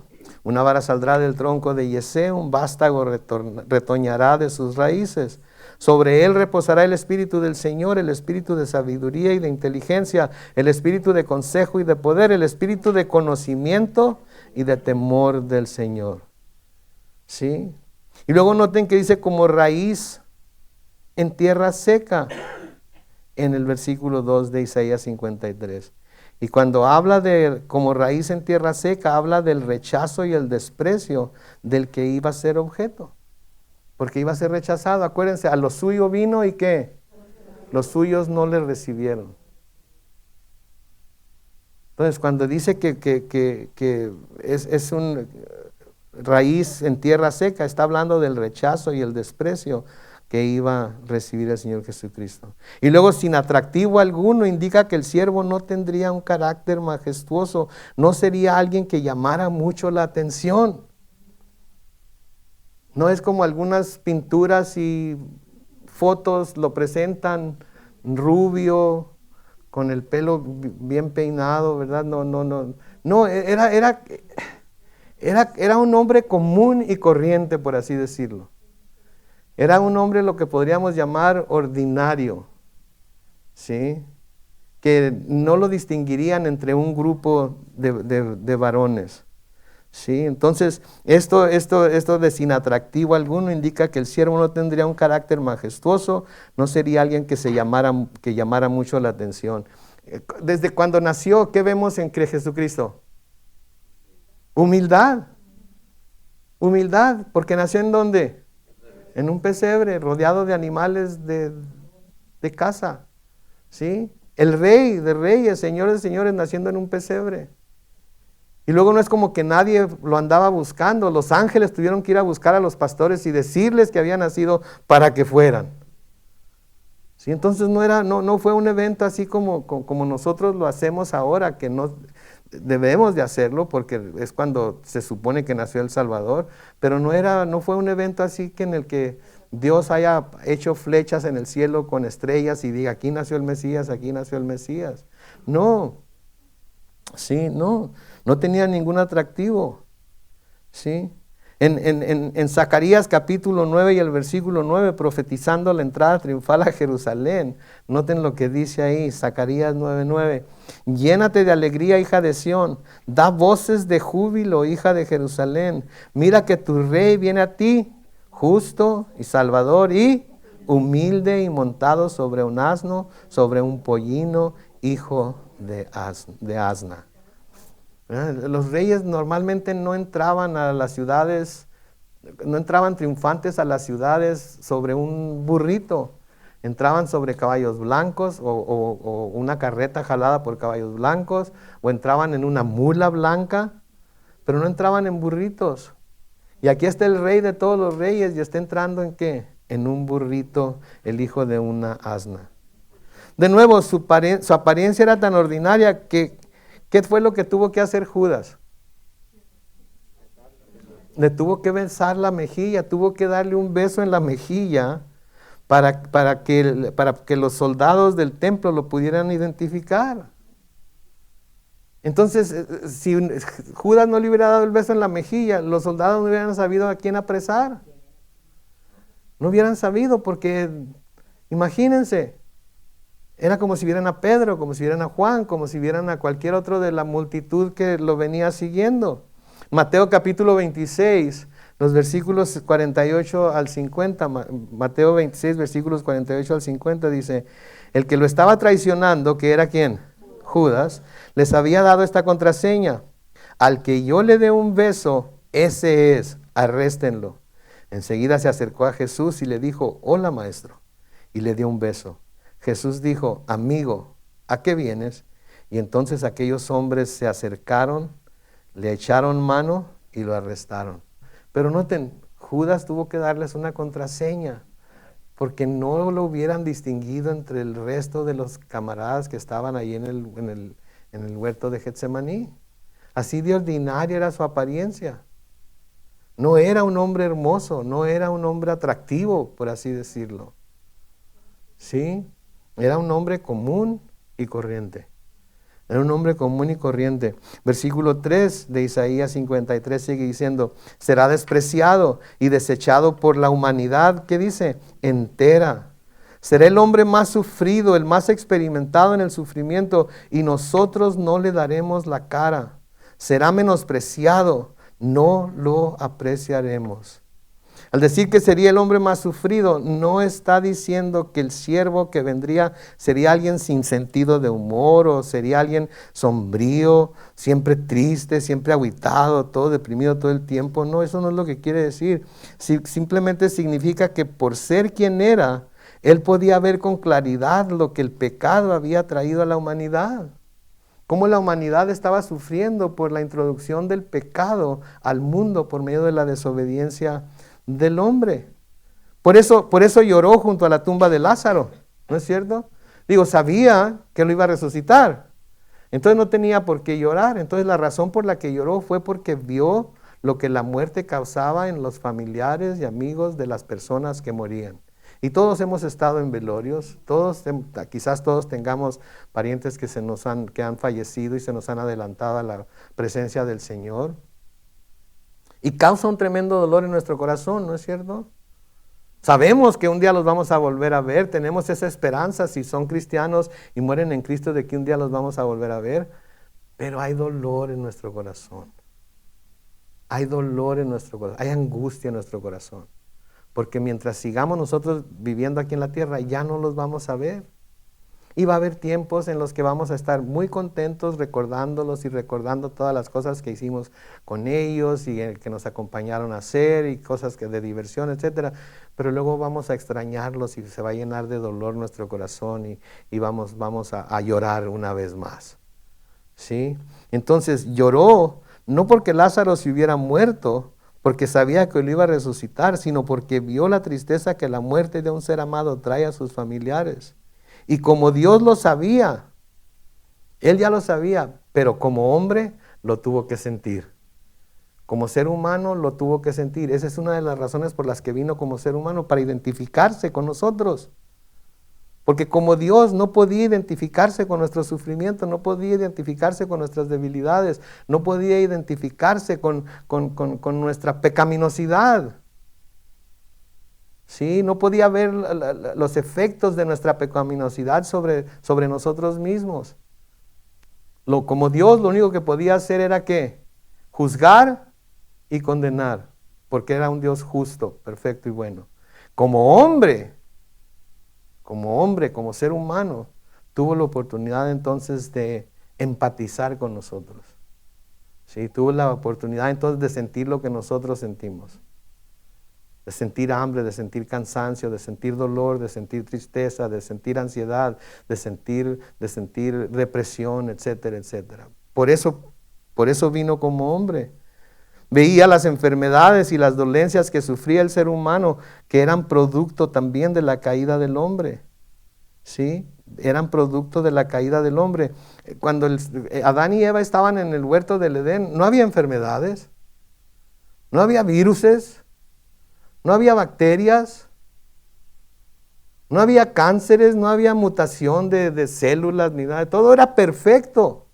Una vara saldrá del tronco de Yesé, un vástago retoñará de sus raíces. Sobre él reposará el espíritu del Señor, el espíritu de sabiduría y de inteligencia, el espíritu de consejo y de poder, el espíritu de conocimiento y de temor del Señor. ¿Sí? Y luego noten que dice: como raíz en tierra seca, en el versículo 2 de Isaías 53. Y cuando habla de como raíz en tierra seca, habla del rechazo y el desprecio del que iba a ser objeto. Porque iba a ser rechazado. Acuérdense, a lo suyo vino y ¿qué? Los suyos no le recibieron. Entonces, cuando dice que es un raíz en tierra seca, está hablando del rechazo y el desprecio que iba a recibir el Señor Jesucristo. Y luego, sin atractivo alguno, indica que el siervo no tendría un carácter majestuoso, no sería alguien que llamara mucho la atención. No es como algunas pinturas y fotos lo presentan rubio, con el pelo bien peinado, ¿verdad? No, no, no. No, era un hombre común y corriente, por así decirlo. Era un hombre lo que podríamos llamar ordinario, ¿sí? Que no lo distinguirían entre un grupo de varones. ¿Sí? Entonces, esto de sin atractivo alguno indica que el siervo no tendría un carácter majestuoso, no sería alguien que llamara mucho la atención. Desde cuando nació, ¿qué vemos en Jesucristo? Humildad. Humildad, porque nació ¿en dónde? En un pesebre, rodeado de animales de casa. ¿Sí? El rey de reyes, señor de señores, naciendo en un pesebre. Y luego no es como que nadie lo andaba buscando. Los ángeles tuvieron que ir a buscar a los pastores y decirles que había nacido para que fueran. ¿Sí? Entonces no fue un evento así como nosotros lo hacemos ahora, que no debemos de hacerlo porque es cuando se supone que nació el Salvador. Pero no fue un evento así que en el que Dios haya hecho flechas en el cielo con estrellas y diga, aquí nació el Mesías, aquí nació el Mesías. No. Sí, no tenía ningún atractivo. ¿Sí? En Zacarías capítulo 9 y el versículo 9, profetizando la entrada triunfal a Jerusalén. Noten lo que dice ahí, Zacarías 9:9. Llénate de alegría, hija de Sión. Da voces de júbilo, hija de Jerusalén. Mira que tu rey viene a ti, justo y salvador y humilde y montado sobre un asno, sobre un pollino, hijo de asna. Los reyes normalmente no entraban a las ciudades, no entraban triunfantes a las ciudades sobre un burrito, entraban sobre caballos blancos o una carreta jalada por caballos blancos, o entraban en una mula blanca, pero no entraban en burritos. Y aquí está el rey de todos los reyes y está entrando ¿en qué? En un burrito, el hijo de una asna. De nuevo, su apariencia era tan ordinaria que ¿qué fue lo que tuvo que hacer Judas? Le tuvo que besar la mejilla, tuvo que darle un beso en la mejilla para que los soldados del templo lo pudieran identificar. Entonces, si Judas no le hubiera dado el beso en la mejilla, los soldados no hubieran sabido a quién apresar. No hubieran sabido porque, imagínense, era como si vieran a Pedro, como si vieran a Juan, como si vieran a cualquier otro de la multitud que lo venía siguiendo. Mateo capítulo 26, los versículos 48 al 50, Mateo 26, versículos 48 al 50 dice, el que lo estaba traicionando, que era ¿quién? Judas, les había dado esta contraseña, al que yo le dé un beso, ese es, arréstenlo. Enseguida se acercó a Jesús y le dijo, hola maestro, y le dio un beso. Jesús dijo, amigo, ¿a qué vienes? Y entonces aquellos hombres se acercaron, le echaron mano y lo arrestaron. Pero noten, Judas tuvo que darles una contraseña, porque no lo hubieran distinguido entre el resto de los camaradas que estaban ahí en el huerto de Getsemaní. Así de ordinaria era su apariencia. No era un hombre hermoso, no era un hombre atractivo, por así decirlo. ¿Sí? Era un hombre común y corriente. Era un hombre común y corriente. Versículo 3 de Isaías 53 sigue diciendo, será despreciado y desechado por la humanidad, ¿qué dice? Entera. Será el hombre más sufrido, el más experimentado en el sufrimiento, y nosotros no le daremos la cara. Será menospreciado, no lo apreciaremos. Al decir que sería el hombre más sufrido, no está diciendo que el siervo que vendría sería alguien sin sentido de humor o sería alguien sombrío, siempre triste, siempre agüitado, todo deprimido todo el tiempo. No, eso no es lo que quiere decir. Simplemente significa que por ser quien era, él podía ver con claridad lo que el pecado había traído a la humanidad. Cómo la humanidad estaba sufriendo por la introducción del pecado al mundo por medio de la desobediencia del hombre. Por eso lloró junto a la tumba de Lázaro, ¿no es cierto? Digo, sabía que lo iba a resucitar, entonces no tenía por qué llorar. Entonces la razón por la que lloró fue porque vio lo que la muerte causaba en los familiares y amigos de las personas que morían. Y todos hemos estado en velorios, quizás todos tengamos parientes que han fallecido y se nos han adelantado a la presencia del Señor. Y causa un tremendo dolor en nuestro corazón, ¿no es cierto? Sabemos que un día los vamos a volver a ver, tenemos esa esperanza si son cristianos y mueren en Cristo de que un día los vamos a volver a ver, pero hay dolor en nuestro corazón. Hay dolor en nuestro corazón, hay angustia en nuestro corazón. Porque mientras sigamos nosotros viviendo aquí en la tierra, ya no los vamos a ver. Y va a haber tiempos en los que vamos a estar muy contentos recordándolos y recordando todas las cosas que hicimos con ellos y que nos acompañaron a hacer y cosas de diversión, etcétera. Pero luego vamos a extrañarlos y se va a llenar de dolor nuestro corazón y vamos a llorar una vez más. ¿Sí? Entonces lloró, no porque Lázaro se hubiera muerto, porque sabía que lo iba a resucitar, sino porque vio la tristeza que la muerte de un ser amado trae a sus familiares. Y como Dios lo sabía, Él ya lo sabía, pero como hombre lo tuvo que sentir. Como ser humano lo tuvo que sentir. Esa es una de las razones por las que vino como ser humano, para identificarse con nosotros. Porque como Dios no podía identificarse con nuestro sufrimiento, no podía identificarse con nuestras debilidades, no podía identificarse con nuestra pecaminosidad. ¿Sí? No podía ver los efectos de nuestra pecaminosidad sobre nosotros mismos. Como Dios lo único que podía hacer era ¿qué? Juzgar y condenar, porque era un Dios justo, perfecto y bueno. Como hombre, como ser humano, tuvo la oportunidad entonces de empatizar con nosotros. ¿Sí? Tuvo la oportunidad entonces de sentir lo que nosotros sentimos. De sentir hambre, de sentir cansancio, de sentir dolor, de sentir tristeza, de sentir ansiedad, de sentir depresión, etcétera, etcétera. Por eso vino como hombre. Veía las enfermedades y las dolencias que sufría el ser humano, que eran producto también de la caída del hombre. ¿Sí? Eran producto de la caída del hombre. Cuando Adán y Eva estaban en el huerto del Edén, no había enfermedades, no había viruses, no había bacterias, no había cánceres, no había mutación de células, ni nada. Todo era perfecto.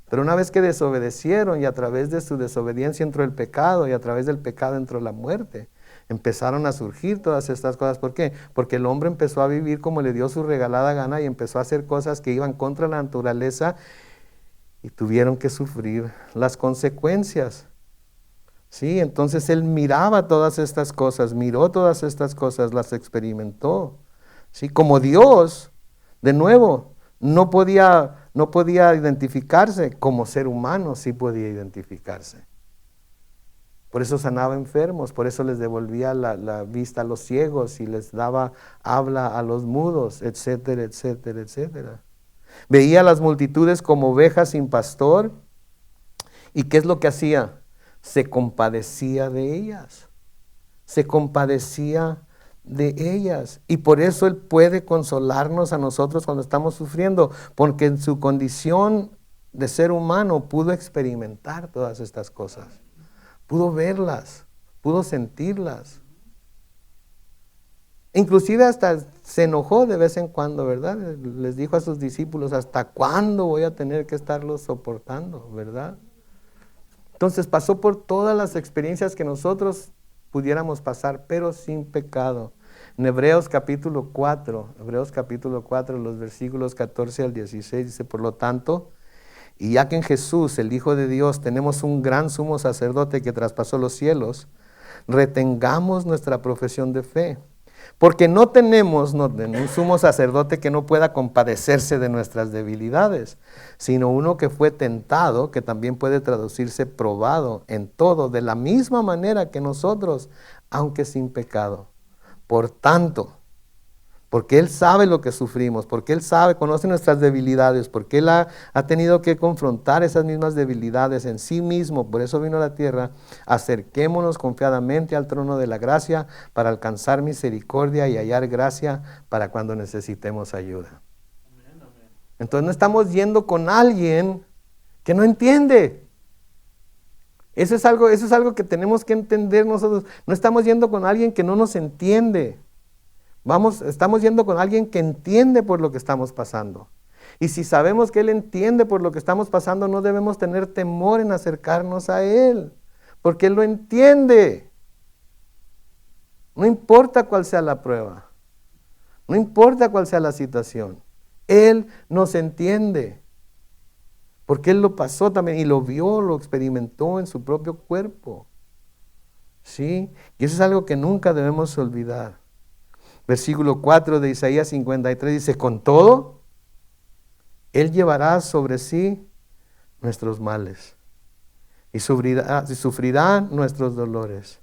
Pero una vez que desobedecieron y a través de su desobediencia entró el pecado y a través del pecado entró la muerte, empezaron a surgir todas estas cosas. ¿Por qué? Porque el hombre empezó a vivir como le dio su regalada gana y empezó a hacer cosas que iban contra la naturaleza y tuvieron que sufrir las consecuencias. Sí, entonces él miraba todas estas cosas, miró todas estas cosas, las experimentó. Sí, como Dios, de nuevo, no podía identificarse, como ser humano sí podía identificarse. Por eso sanaba enfermos, por eso les devolvía la vista a los ciegos y les daba habla a los mudos, etcétera, etcétera, etcétera. Veía a las multitudes como ovejas sin pastor. ¿Y qué es lo que hacía? Se compadecía de ellas. Se compadecía de ellas. Y por eso Él puede consolarnos a nosotros cuando estamos sufriendo, porque en su condición de ser humano pudo experimentar todas estas cosas. Pudo verlas, pudo sentirlas. Inclusive hasta se enojó de vez en cuando, ¿verdad? Les dijo a sus discípulos, ¿hasta cuándo voy a tener que estarlos soportando, verdad? Entonces pasó por todas las experiencias que nosotros pudiéramos pasar, pero sin pecado. En Hebreos capítulo 4, los versículos 14 al 16, dice, por lo tanto, y ya que en Jesús, el Hijo de Dios, tenemos un gran sumo sacerdote que traspasó los cielos, retengamos nuestra profesión de fe. Porque no tenemos un sumo sacerdote que no pueda compadecerse de nuestras debilidades, sino uno que fue tentado, que también puede traducirse probado en todo, de la misma manera que nosotros, aunque sin pecado. Por tanto, porque Él sabe lo que sufrimos, porque Él conoce nuestras debilidades, porque Él ha tenido que confrontar esas mismas debilidades en sí mismo, por eso vino a la tierra. Acerquémonos confiadamente al trono de la gracia para alcanzar misericordia y hallar gracia para cuando necesitemos ayuda. Entonces no estamos yendo con alguien que no entiende. Eso es algo que tenemos que entender nosotros. No estamos yendo con alguien que no nos entiende. Estamos yendo con alguien que entiende por lo que estamos pasando. Y si sabemos que Él entiende por lo que estamos pasando, no debemos tener temor en acercarnos a Él, porque Él lo entiende. No importa cuál sea la prueba, no importa cuál sea la situación, Él nos entiende. Porque Él lo pasó también y lo vio, lo experimentó en su propio cuerpo. ¿Sí? Y eso es algo que nunca debemos olvidar. Versículo 4 de Isaías 53 dice, con todo, Él llevará sobre sí nuestros males y sufrirá nuestros dolores.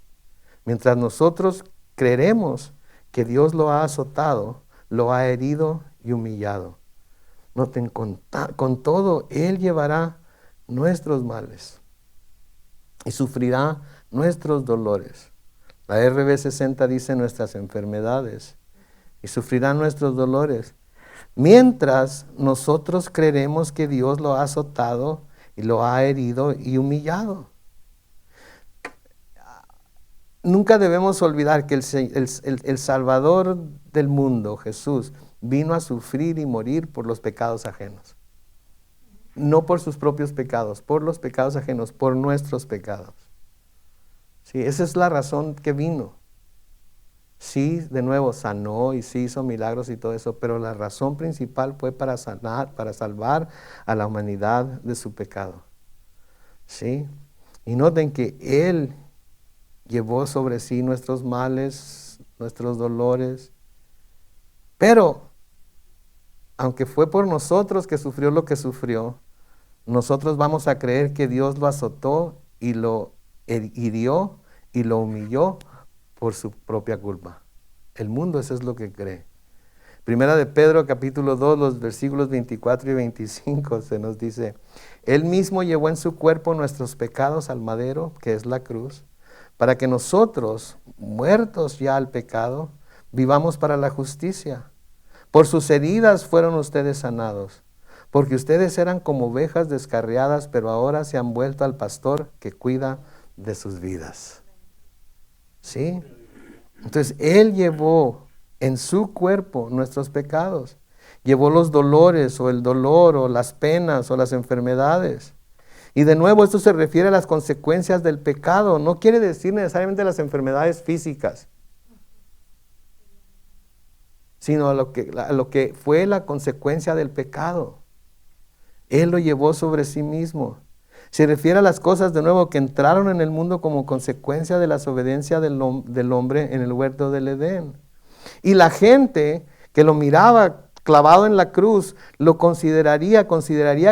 Mientras nosotros creeremos que Dios lo ha azotado, lo ha herido y humillado. Noten, con todo, Él llevará nuestros males y sufrirá nuestros dolores. La RB60 dice nuestras enfermedades y sufrirá nuestros dolores. Mientras nosotros creeremos que Dios lo ha azotado y lo ha herido y humillado. Nunca debemos olvidar que el Salvador del mundo, Jesús, vino a sufrir y morir por los pecados ajenos. No por sus propios pecados, por los pecados ajenos, por nuestros pecados. Sí, esa es la razón que vino. Sí, de nuevo, sanó y sí hizo milagros y todo eso, pero la razón principal fue para sanar, para salvar a la humanidad de su pecado. Sí, y noten que Él llevó sobre sí nuestros males, nuestros dolores, pero aunque fue por nosotros que sufrió lo que sufrió, nosotros vamos a creer que Dios lo azotó y lo hirió y lo humilló por su propia culpa. El mundo eso es lo que cree. Primera de Pedro capítulo 2, los versículos 24 y 25 se nos dice, Él mismo llevó en su cuerpo nuestros pecados al madero, que es la cruz, para que nosotros, muertos ya al pecado, vivamos para la justicia. Por sus heridas fueron ustedes sanados, porque ustedes eran como ovejas descarriadas, pero ahora se han vuelto al pastor que cuida de sus vidas. ¿Sí? Entonces, Él llevó en su cuerpo nuestros pecados. Llevó los dolores o el dolor o las penas o las enfermedades. Y de nuevo esto se refiere a las consecuencias del pecado. No quiere decir necesariamente las enfermedades físicas, sino a lo que fue la consecuencia del pecado. Él lo llevó sobre sí mismo. Se refiere a las cosas de nuevo que entraron en el mundo como consecuencia de la desobediencia del hombre en el huerto del Edén. Y la gente que lo miraba clavado en la cruz, consideraría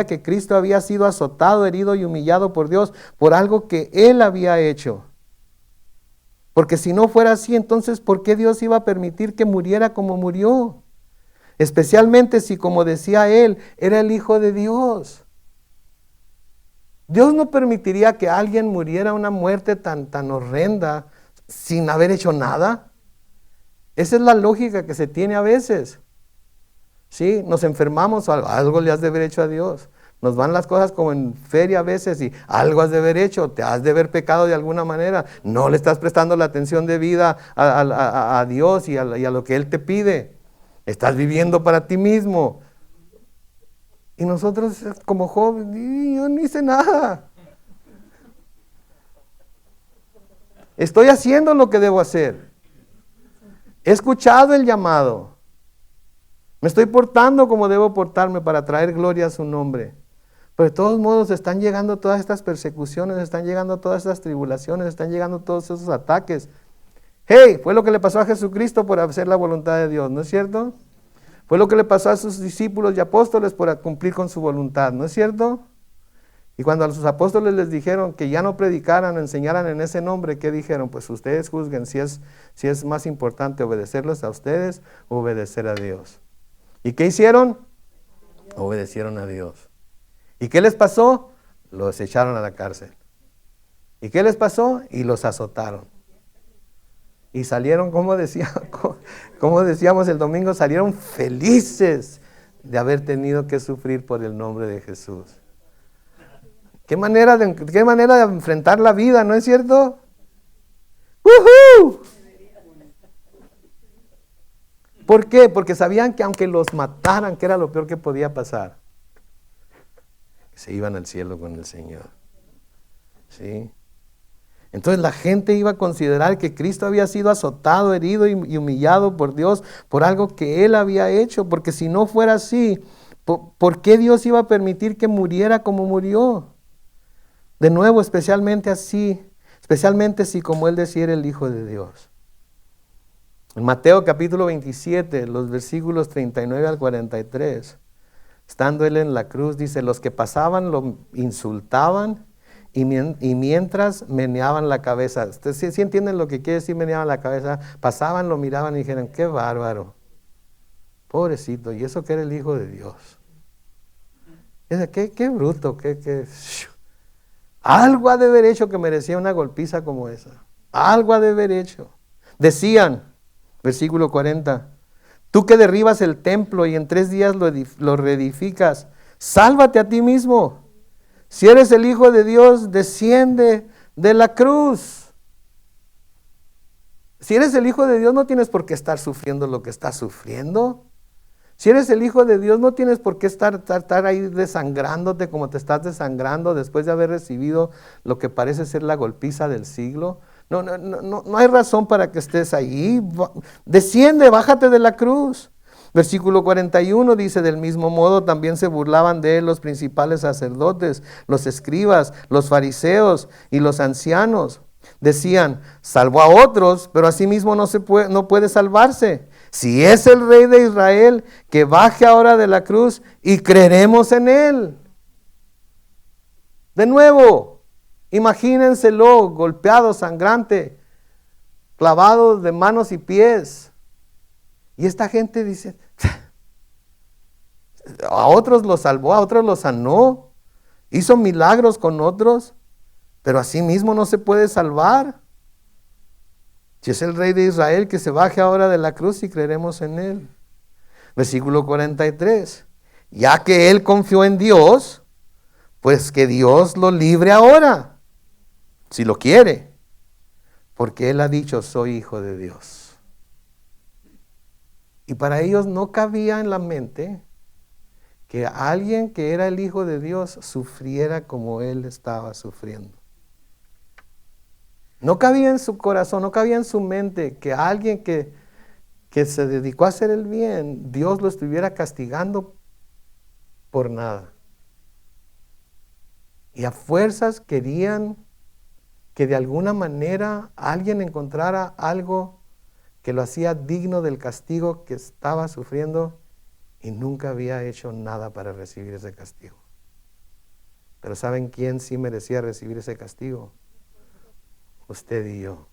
que Cristo había sido azotado, herido y humillado por Dios por algo que Él había hecho. Porque si no fuera así, entonces, ¿por qué Dios iba a permitir que muriera como murió? Especialmente si, como decía Él, era el Hijo de Dios. Dios no permitiría que alguien muriera una muerte tan horrenda sin haber hecho nada. Esa es la lógica que se tiene a veces. Sí, nos enfermamos, algo le has de haber hecho a Dios. Nos van las cosas como en feria a veces y algo has de haber hecho, te has de haber pecado de alguna manera. No le estás prestando la atención debida a Dios y a lo que Él te pide. Estás viviendo para ti mismo. Y nosotros como Job, yo no hice nada. Estoy haciendo lo que debo hacer. He escuchado el llamado. Me estoy portando como debo portarme para traer gloria a su nombre. Pero de todos modos están llegando todas estas persecuciones, están llegando todas estas tribulaciones, están llegando todos esos ataques. Hey, fue lo que le pasó a Jesucristo por hacer la voluntad de Dios, ¿no es cierto? Fue lo que le pasó a sus discípulos y apóstoles por cumplir con su voluntad, ¿no es cierto? Y cuando a sus apóstoles les dijeron que ya no predicaran, enseñaran en ese nombre, ¿qué dijeron? Pues ustedes juzguen si es más importante obedecerlos a ustedes o obedecer a Dios. ¿Y qué hicieron? Obedecieron a Dios. ¿Y qué les pasó? Los echaron a la cárcel. ¿Y qué les pasó? Y los azotaron. Y salieron, como decíamos el domingo, salieron felices de haber tenido que sufrir por el nombre de Jesús. Qué manera de enfrentar la vida, ¿no es cierto? ¡Woohoo! ¿Por qué? Porque sabían que aunque los mataran, que era lo peor que podía pasar, se iban al cielo con el Señor. ¿Sí? Entonces la gente iba a considerar que Cristo había sido azotado, herido y humillado por Dios por algo que Él había hecho, porque si no fuera así, ¿por qué Dios iba a permitir que muriera como murió? De nuevo, especialmente si como Él decía era el Hijo de Dios. En Mateo capítulo 27, los versículos 39 al 43, estando Él en la cruz, dice, los que pasaban lo insultaban y mientras meneaban la cabeza. ¿Ustedes sí entienden lo que quiere decir meneaban la cabeza? Pasaban, lo miraban y dijeron, qué bárbaro, pobrecito, y eso que era el Hijo de Dios. Qué bruto, algo ha de haber hecho que merecía una golpiza como esa. Algo ha de haber hecho. Decían, versículo 40, tú que derribas el templo y en 3 días lo reedificas, sálvate a ti mismo. Si eres el Hijo de Dios, desciende de la cruz. Si eres el Hijo de Dios, no tienes por qué estar sufriendo lo que estás sufriendo. Si eres el Hijo de Dios, no tienes por qué estar ahí desangrándote como te estás desangrando después de haber recibido lo que parece ser la golpiza del siglo. No hay razón para que estés ahí. Desciende, bájate de la cruz. Versículo 41 dice, del mismo modo también se burlaban de él los principales sacerdotes, los escribas, los fariseos y los ancianos. Decían, salvó a otros, pero a sí mismo no puede salvarse. Si es el Rey de Israel, que baje ahora de la cruz y creeremos en él. De nuevo, imagínenselo, golpeado, sangrante, clavado de manos y pies. Y esta gente dice, a otros los salvó, a otros los sanó, hizo milagros con otros, pero a sí mismo no se puede salvar. Si es el Rey de Israel, que se baje ahora de la cruz y creeremos en él. Versículo 43, ya que él confió en Dios, pues que Dios lo libre ahora, si lo quiere, porque él ha dicho, soy hijo de Dios. Y para ellos no cabía en la mente que alguien que era el Hijo de Dios sufriera como él estaba sufriendo. No cabía en su corazón, no cabía en su mente que alguien que se dedicó a hacer el bien, Dios lo estuviera castigando por nada. Y a fuerzas querían que de alguna manera alguien encontrara algo que lo hacía digno del castigo que estaba sufriendo y nunca había hecho nada para recibir ese castigo. Pero ¿saben quién sí merecía recibir ese castigo? Usted y yo.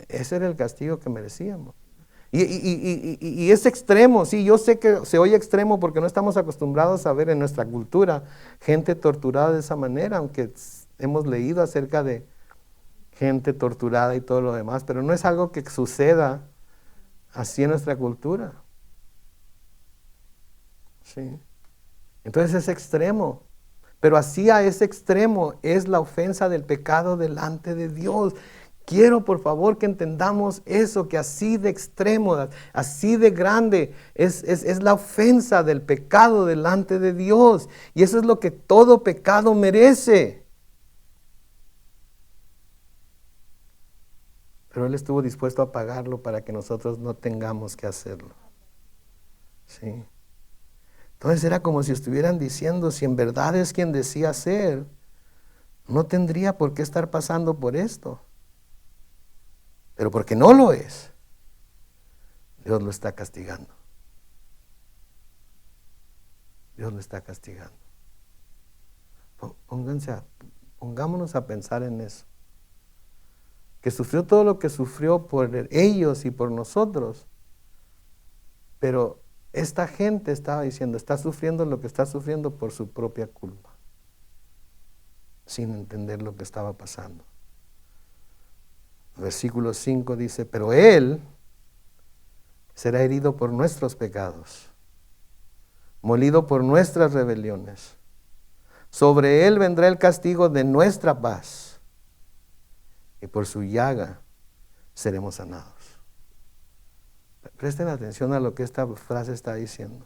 Ese era el castigo que merecíamos. Y es extremo, sí, yo sé que se oye extremo porque no estamos acostumbrados a ver en nuestra cultura gente torturada de esa manera, aunque hemos leído acerca de gente torturada y todo lo demás, pero no es algo que suceda así en nuestra cultura. Sí. Entonces es extremo, pero así a ese extremo es la ofensa del pecado delante de Dios. Quiero por favor que entendamos eso, que así de extremo, así de grande es la ofensa del pecado delante de Dios. Y eso es lo que todo pecado merece. Pero Él estuvo dispuesto a pagarlo para que nosotros no tengamos que hacerlo. ¿Sí? Entonces era como si estuvieran diciendo, si en verdad es quien decía ser, no tendría por qué estar pasando por esto. Pero porque no lo es, Dios lo está castigando. Dios lo está castigando. Pongámonos a pensar en eso. Que sufrió todo lo que sufrió por ellos y por nosotros. Pero esta gente estaba diciendo, está sufriendo lo que está sufriendo por su propia culpa, sin entender lo que estaba pasando. Versículo 5 dice, pero Él será herido por nuestros pecados, molido por nuestras rebeliones. Sobre Él vendrá el castigo de nuestra paz, y por su llaga seremos sanados. Presten atención a lo que esta frase está diciendo.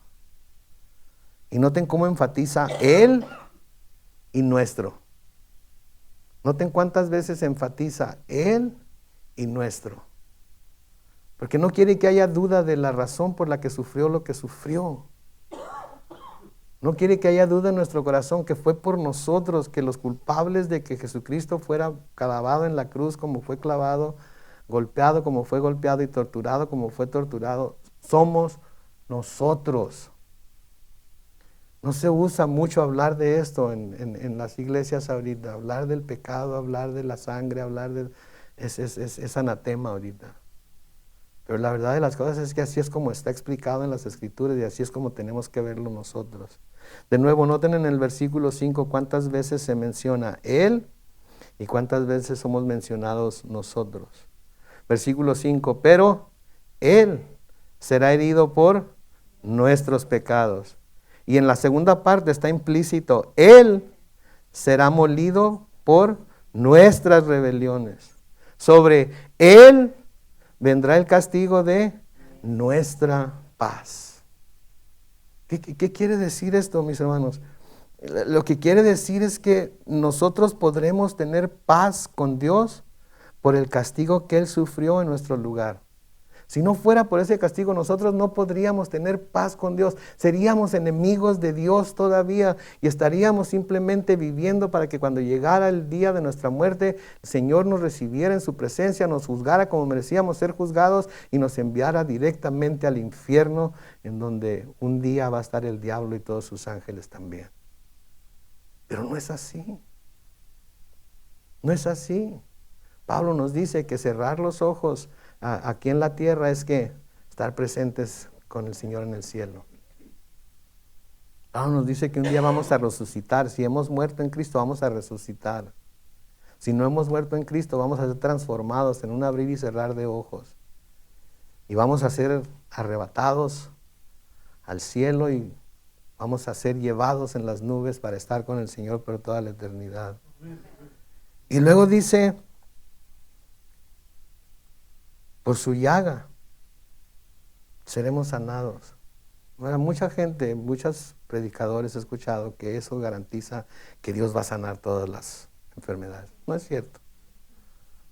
Y noten cómo enfatiza Él y nuestro. Noten cuántas veces enfatiza Él y nuestro. Porque no quiere que haya duda de la razón por la que sufrió lo que sufrió. No quiere que haya duda en nuestro corazón que fue por nosotros, que los culpables de que Jesucristo fuera clavado en la cruz como fue clavado, golpeado como fue golpeado y torturado como fue torturado, somos nosotros. No se usa mucho hablar de esto en las iglesias ahorita, hablar del pecado, hablar de la sangre, hablar de... Es anatema ahorita. Pero la verdad de las cosas es que así es como está explicado en las Escrituras y así es como tenemos que verlo nosotros. De nuevo, noten en el versículo 5 cuántas veces se menciona Él y cuántas veces somos mencionados nosotros. Versículo 5, pero Él será herido por nuestros pecados. Y en la segunda parte está implícito, Él será molido por nuestras rebeliones. Sobre Él vendrá el castigo de nuestra paz. ¿Qué quiere decir esto, mis hermanos? Lo que quiere decir es que nosotros podremos tener paz con Dios por el castigo que Él sufrió en nuestro lugar. Si no fuera por ese castigo, nosotros no podríamos tener paz con Dios. Seríamos enemigos de Dios todavía y estaríamos simplemente viviendo para que cuando llegara el día de nuestra muerte, el Señor nos recibiera en su presencia, nos juzgara como merecíamos ser juzgados y nos enviara directamente al infierno, en donde un día va a estar el diablo y todos sus ángeles también. Pero no es así. No es así. Pablo nos dice que cerrar los ojos aquí en la tierra es que estar presentes con el Señor en el cielo. Pablo nos dice que un día vamos a resucitar. Si hemos muerto en Cristo, vamos a resucitar. Si no hemos muerto en Cristo, vamos a ser transformados en un abrir y cerrar de ojos. Y vamos a ser arrebatados al cielo y vamos a ser llevados en las nubes para estar con el Señor por toda la eternidad. Y luego dice, por su llaga seremos sanados. Bueno, mucha gente, muchos predicadores he escuchado que eso garantiza que Dios va a sanar todas las enfermedades. No es cierto.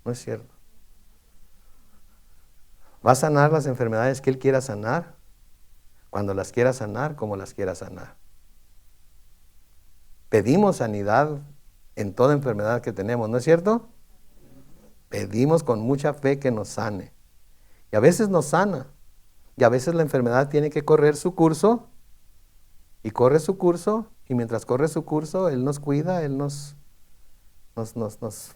No es cierto. Va a sanar las enfermedades que Él quiera sanar, cuando las quiera sanar, como las quiera sanar. Pedimos sanidad en toda enfermedad que tenemos, ¿no es cierto? Pedimos con mucha fe que nos sane. Y a veces nos sana. Y a veces la enfermedad tiene que correr su curso. Y corre su curso. Y mientras corre su curso, Él nos cuida, Él nos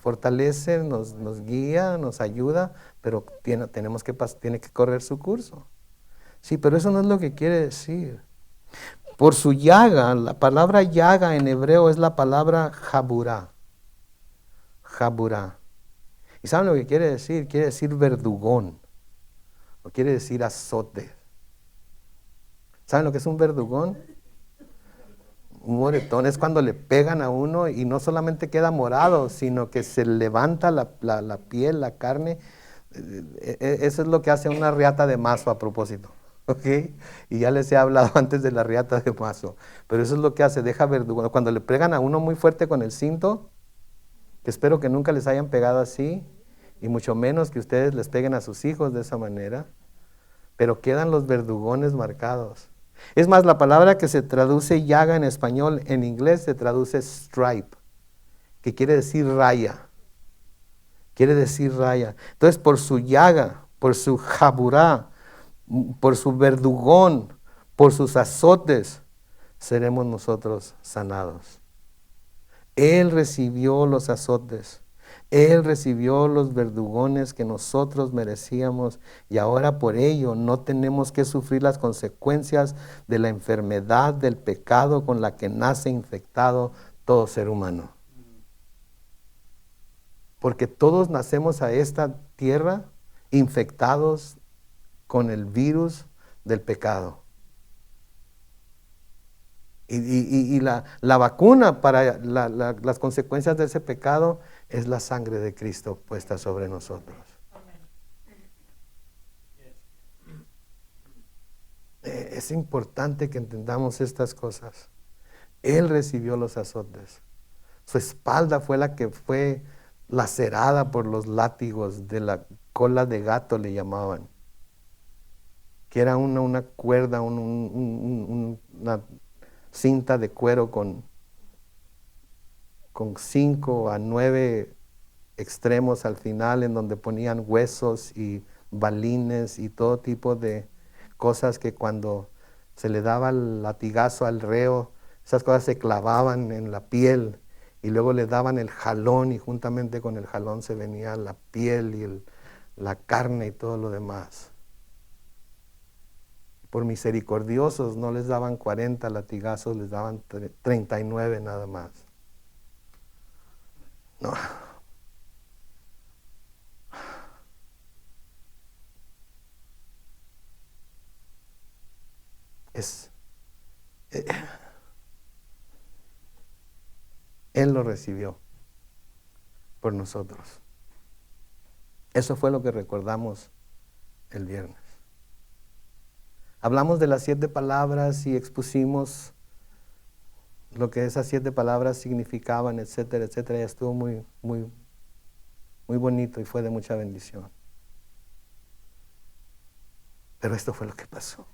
fortalece, nos guía, nos ayuda. Pero tiene que correr su curso. Sí, pero eso no es lo que quiere decir. Por su llaga, la palabra llaga en hebreo es la palabra jaburá. Jaburá. ¿Y saben lo que quiere decir? Quiere decir verdugón. O quiere decir azote. ¿Saben lo que es un verdugón? Un moretón es cuando le pegan a uno y no solamente queda morado, sino que se levanta la piel, la carne. Eso es lo que hace una riata de mazo a propósito. ¿Ok? Y ya les he hablado antes de la riata de mazo. Pero eso es lo que hace, deja verdugón. Cuando le pegan a uno muy fuerte con el cinto, que espero que nunca les hayan pegado así, y mucho menos que ustedes les peguen a sus hijos de esa manera, pero quedan los verdugones marcados. Es más, la palabra que se traduce llaga en español, en inglés se traduce stripe, que quiere decir raya. Quiere decir raya. Entonces, por su llaga, por su jaburá, por su verdugón, por sus azotes, seremos nosotros sanados. Él recibió los azotes. Él recibió los verdugones que nosotros merecíamos y ahora por ello no tenemos que sufrir las consecuencias de la enfermedad, del pecado con la que nace infectado todo ser humano. Porque todos nacemos a esta tierra infectados con el virus del pecado. Y la vacuna para las consecuencias de ese pecado es la sangre de Cristo puesta sobre nosotros. Es importante que entendamos estas cosas. Él recibió los azotes. Su espalda fue la que fue lacerada por los látigos de la cola de gato, le llamaban. Que era una cuerda, una cinta de cuero con 5 a 9 extremos al final, en donde ponían huesos y balines y todo tipo de cosas que cuando se le daba el latigazo al reo, esas cosas se clavaban en la piel y luego le daban el jalón y juntamente con el jalón se venía la piel y la carne y todo lo demás. Por misericordiosos no les daban 40 latigazos, les daban 39 nada más. No. Él lo recibió por nosotros. Eso fue lo que recordamos el viernes. Hablamos de las 7 palabras y expusimos lo que esas 7 palabras significaban, etcétera, etcétera. Y estuvo muy, muy, muy bonito y fue de mucha bendición. Pero esto fue lo que pasó.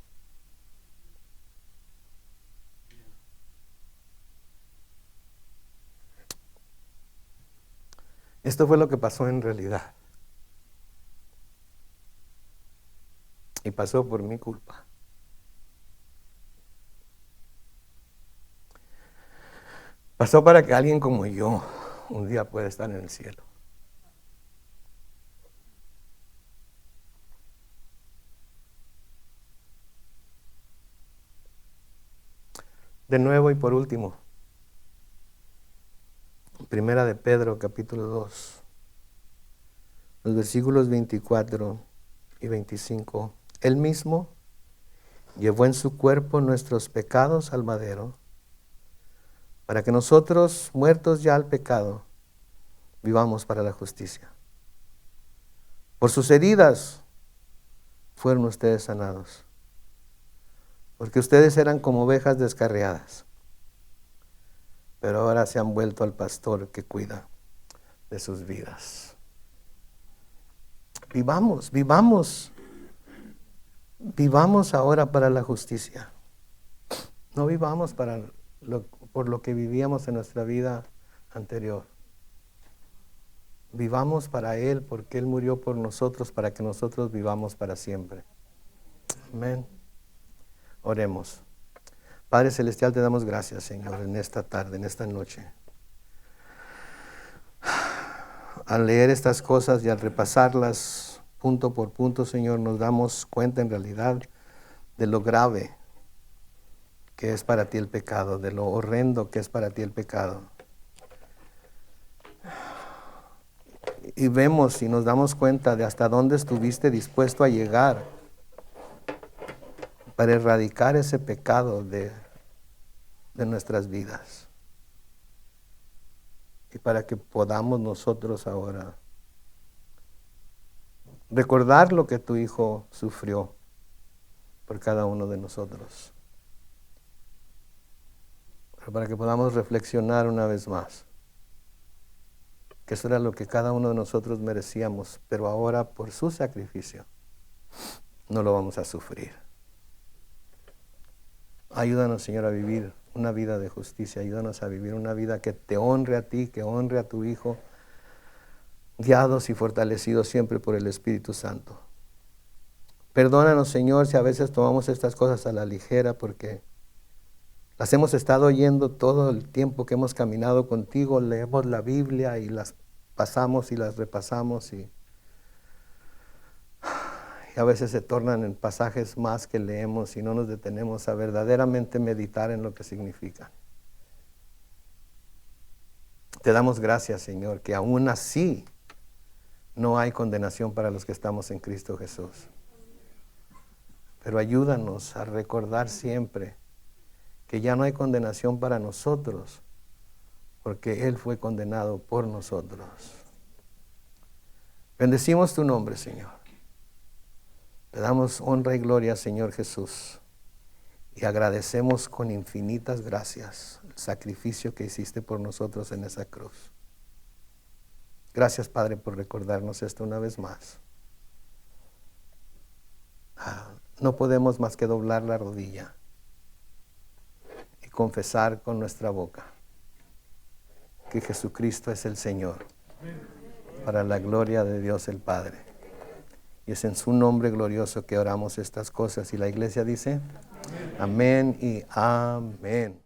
Esto fue lo que pasó en realidad. Y pasó por mi culpa. Pasó para que alguien como yo un día pueda estar en el cielo. De nuevo y por último, Primera de Pedro, capítulo 2, los versículos 24 y 25. Él mismo llevó en su cuerpo nuestros pecados al madero, para que nosotros, muertos ya al pecado, vivamos para la justicia. Por sus heridas fueron ustedes sanados, porque ustedes eran como ovejas descarriadas, pero ahora se han vuelto al pastor que cuida de sus vidas. Vivamos ahora para la justicia. No vivamos por lo que vivíamos en nuestra vida anterior. Vivamos para Él, porque Él murió por nosotros, para que nosotros vivamos para siempre. Amén. Oremos. Padre Celestial, te damos gracias, Señor, en esta tarde, en esta noche. Al leer estas cosas y al repasarlas punto por punto, Señor, nos damos cuenta en realidad de lo grave que es para ti el pecado, de lo horrendo que es para ti el pecado. Y vemos y nos damos cuenta de hasta dónde estuviste dispuesto a llegar para erradicar ese pecado de nuestras vidas. Y para que podamos nosotros ahora recordar lo que tu Hijo sufrió por cada uno de nosotros. Pero para que podamos reflexionar una vez más que eso era lo que cada uno de nosotros merecíamos, pero ahora por su sacrificio no lo vamos a sufrir. Ayúdanos, Señor, a vivir una vida de justicia. Ayúdanos a vivir una vida que te honre a ti, que honre a tu Hijo, guiados y fortalecidos siempre por el Espíritu Santo. Perdónanos, Señor, si a veces tomamos estas cosas a la ligera, porque las hemos estado oyendo todo el tiempo que hemos caminado contigo. Leemos la Biblia y las pasamos y las repasamos y a veces se tornan en pasajes más que leemos y no nos detenemos a verdaderamente meditar en lo que significan. Te damos gracias, Señor, que aún así no hay condenación para los que estamos en Cristo Jesús. Pero ayúdanos a recordar siempre que ya no hay condenación para nosotros, porque Él fue condenado por nosotros. Bendecimos tu nombre, Señor. Te damos honra y gloria, Señor Jesús, y agradecemos con infinitas gracias el sacrificio que hiciste por nosotros en esa cruz. Gracias, Padre, por recordarnos esto una vez más. No podemos más que doblar la rodilla y confesar con nuestra boca que Jesucristo es el Señor, para la gloria de Dios el Padre. Y es en su nombre glorioso que oramos estas cosas. Y la iglesia dice, amén y amén.